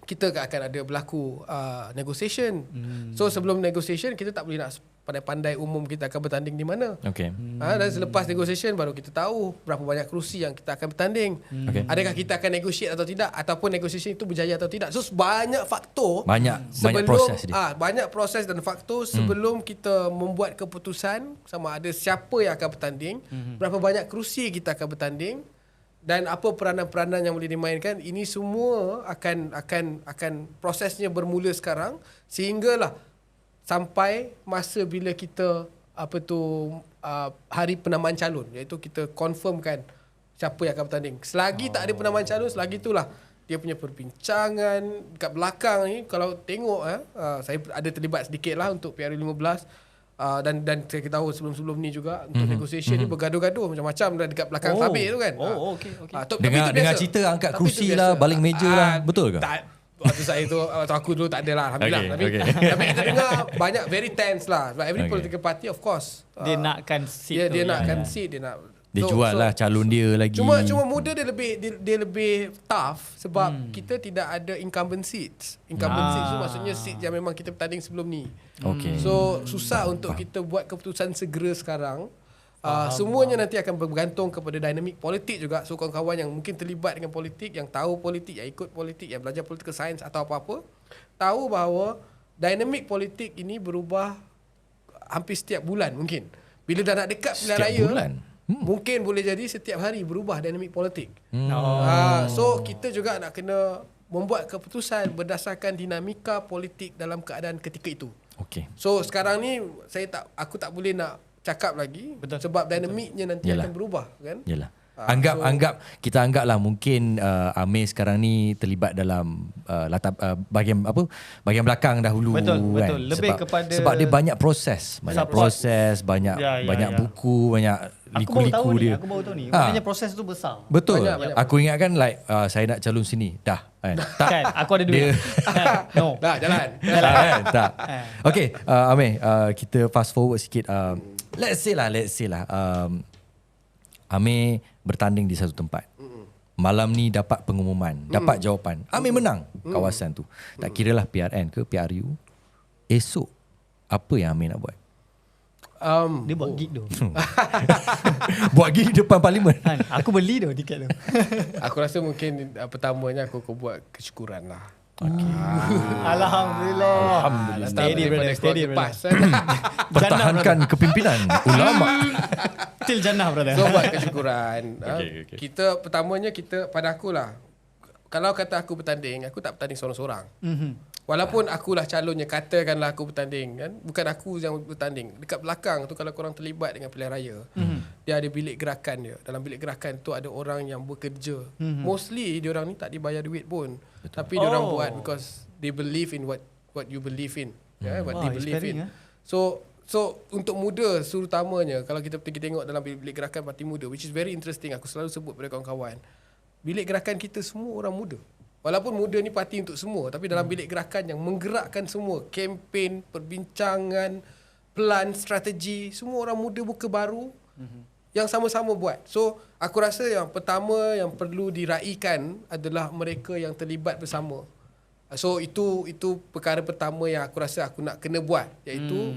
kita akan ada berlaku negotiation. So sebelum negotiation kita tak boleh nak pandai-pandai umum kita akan bertanding di mana. Okay. Dan selepas negotiation baru kita tahu berapa banyak kerusi yang kita akan bertanding. Okay. Adakah kita akan negotiate atau tidak, ataupun negotiation itu berjaya atau tidak. So banyak faktor. Banyak proses dia. Banyak proses dan faktor sebelum kita membuat keputusan sama ada siapa yang akan bertanding, berapa banyak kerusi kita akan bertanding, dan apa peranan-peranan yang boleh dimainkan. Ini semua akan prosesnya bermula sekarang, sehinggalah sampai masa bila kita hari penamaan calon, iaitu kita confirmkan siapa yang akan bertanding. Selagi tak ada penamaan calon, selagi itulah dia punya perbincangan dekat belakang ni. Kalau tengok saya ada terlibat sedikit lah untuk PRU 15, dan saya tahu sebelum-sebelum ni juga untuk negotiation ni bergaduh-gaduh macam-macam dekat belakang tabir tu kan. Okay. Dengar cerita angkat kerusi lah, baling meja lah, betul ke? Waktu saya tu, waktu aku dulu tak ada lah, alhamdulillah. Tapi kita dengar banyak very tense lah. But every political party of course dia nakkan seat. Dia nakkan seat, dia jual lah calon dia lagi. Cuma muda dia lebih tough sebab kita tidak ada incumbent seats. Incumbent seats tu maksudnya seat yang memang kita bertanding sebelum ni. So susah untuk kita buat keputusan segera sekarang. Semuanya nanti akan bergantung kepada dinamik politik juga. So kawan-kawan yang mungkin terlibat dengan politik, yang tahu politik, yang ikut politik, yang belajar political science atau apa-apa, tahu bahawa dinamik politik ini berubah hampir setiap bulan mungkin. Bila dah nak dekat pilihan raya, mungkin boleh jadi setiap hari berubah dinamik politik. So kita juga nak kena membuat keputusan berdasarkan dinamika politik dalam keadaan ketika itu. So sekarang ni aku tak boleh nak cakap lagi. Sebab dinamiknya nanti akan berubah kan. Anggap kita anggaplah mungkin Amir sekarang ni terlibat dalam bahagian belakang dahulu. Betul. Lebih sebab dia banyak proses, banyak buku, banyak liku-liku dia. Aku baru tahu ni. Maknanya proses tu besar. Betul. Aku ingatkan saya nak calon sini. Dah. Tak. Aku ada duit. No. Dah jalan. Tak. Okay, Amir, kita fast forward sikit. Let's say lah Amir bertanding di satu tempat. Malam ni dapat pengumuman, dapat jawapan. Amir menang kawasan tu. Tak kiralah PRN ke PRU. Esok apa yang Amir nak buat? Dia buat gig tu. Buat gig depan parlimen. Aku beli tu tiket tu. Aku rasa mungkin pertamanya aku buat kesyukuran lah. Alhamdulillah. Steady brother. Pertahankan kepimpinan ulama. Til jannah brother. So buat kesyukuran. Kita pertamanya pada akulah, kalau kata aku bertanding, aku tak bertanding seorang-seorang. Walaupun akulah calonnya, katakanlah aku bertanding kan, bukan aku yang bertanding. Dekat belakang tu kalau korang terlibat dengan pilihan raya, dia ada bilik gerakan dia. Dalam bilik gerakan tu ada orang yang bekerja. Mostly dia orang ni tak dibayar duit pun. Tapi dia orang buat because they believe in what you believe in. What they believe in. So untuk muda terutamanya, kalau kita pergi tengok dalam bilik gerakan parti muda, which is very interesting, aku selalu sebut pada kawan-kawan, bilik gerakan kita semua orang muda. Walaupun muda ni parti untuk semua, tapi dalam bilik gerakan yang menggerakkan semua, kempen, perbincangan, plan, strategi, semua orang muda muka baru yang sama-sama buat. So aku rasa yang pertama yang perlu diraikan adalah mereka yang terlibat bersama. So itu perkara pertama yang aku rasa aku nak kena buat, iaitu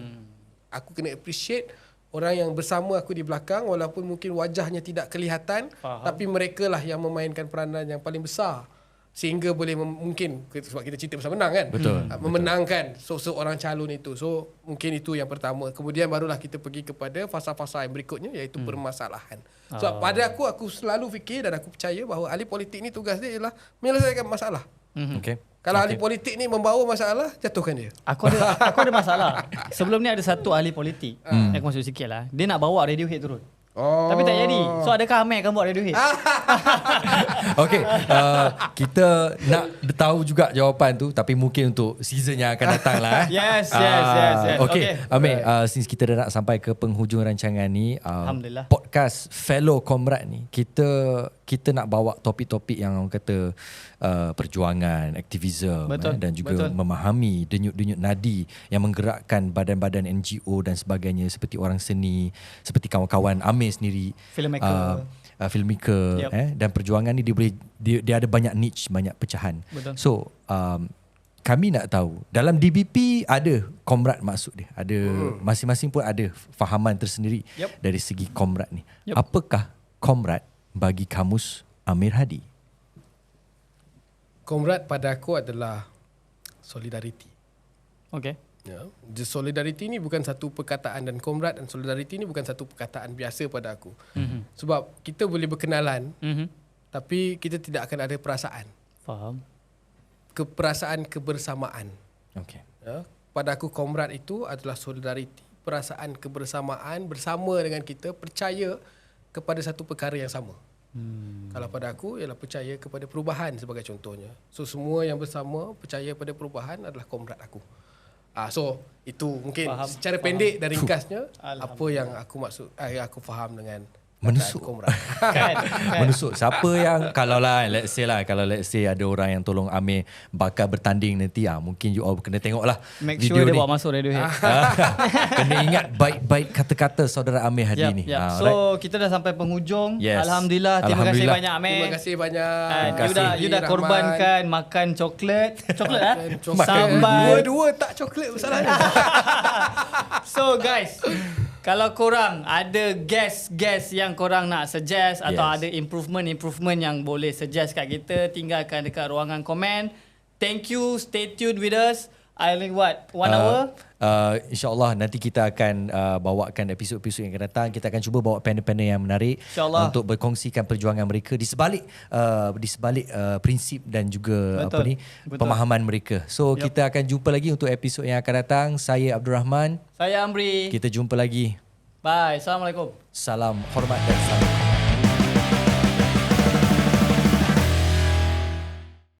aku kena appreciate orang yang bersama aku di belakang walaupun mungkin wajahnya tidak kelihatan. Faham. Tapi mereka lah yang memainkan peranan yang paling besar sehingga boleh mungkin sebab kita cerita pasal menang kan. Betul. Memenangkan seorang calon itu. So mungkin itu yang pertama. Kemudian barulah kita pergi kepada fasa-fasa yang berikutnya, iaitu permasalahan. So pada aku selalu fikir dan aku percaya bahawa ahli politik ni tugas dia ialah menyelesaikan masalah. Okay. Kalau ahli politik ni membawa masalah, jatuhkan dia. Aku ada masalah. Sebelum ni ada satu ahli politik. Aku masuk sikit lah. Dia nak bawa Radiohead turun. Tapi tak jadi. So adakah Amir akan buat Radiohead? Okay, kita nak tahu juga jawapan tu, tapi mungkin untuk season yang akan datang lah. Yes. Okay, Amir, since kita dah nak sampai ke penghujung rancangan ni, Alhamdulillah. Podcast Fellow Comrade ni, kita nak bawa topik-topik yang orang kata perjuangan, aktivisme dan juga memahami denyut-denyut nadi yang menggerakkan badan-badan NGO dan sebagainya, seperti orang seni, seperti kawan-kawan Amir sendiri, filmmaker, dan perjuangan ni dia ada banyak niche, banyak pecahan. Betul. So kami nak tahu dalam DBP ada Comrade maksud dia, ada masing-masing pun ada fahaman tersendiri dari segi Comrade ni. Apakah Comrade bagi kamus Amir Hadi? Comrade pada aku adalah solidariti. Okay. Ya, solidariti ni bukan satu perkataan, dan comrade dan solidariti ni bukan satu perkataan biasa pada aku. Sebab kita boleh berkenalan, tapi kita tidak akan ada perasaan. Faham. Perasaan kebersamaan. Okay. Ya, pada aku comrade itu adalah solidariti, perasaan kebersamaan bersama dengan kita, percaya kepada satu perkara yang sama. Kalau pada aku ialah percaya kepada perubahan sebagai contohnya. So semua yang bersama percaya pada perubahan adalah comrade aku. So itu mungkin secara pendek dan ringkasnya apa yang aku maksud, aku faham dengan menusuk. Menusuk. Siapa yang kalau let's say ada orang yang tolong Amir bakal bertanding nanti, mungkin you all kena tengok lah Make video sure dia ni. bawa masuk Radiohead. Kena ingat baik-baik kata-kata saudara Amir Hadi ni. So kita dah sampai penghujung. Yes. Alhamdulillah. Terima kasih banyak Amir. Terima kasih banyak. You dah korbankan makan coklat. Coklat sambal. Dua tak coklat masalahnya. So guys, kalau korang ada guest yang korang nak suggest atau ada improvement yang boleh suggest kat kita, tinggalkan dekat ruangan komen. Thank you, stay tuned with us. I think 1 hour? InsyaAllah nanti kita akan bawakan episod-episod yang akan datang. Kita akan cuba bawa panel-panel yang menarik untuk berkongsikan perjuangan mereka di sebalik prinsip dan juga pemahaman mereka. So kita akan jumpa lagi untuk episod yang akan datang. Saya Abdul Rahman. Saya Amri. Kita jumpa lagi. Bye. Assalamualaikum. Salam hormat dan salam.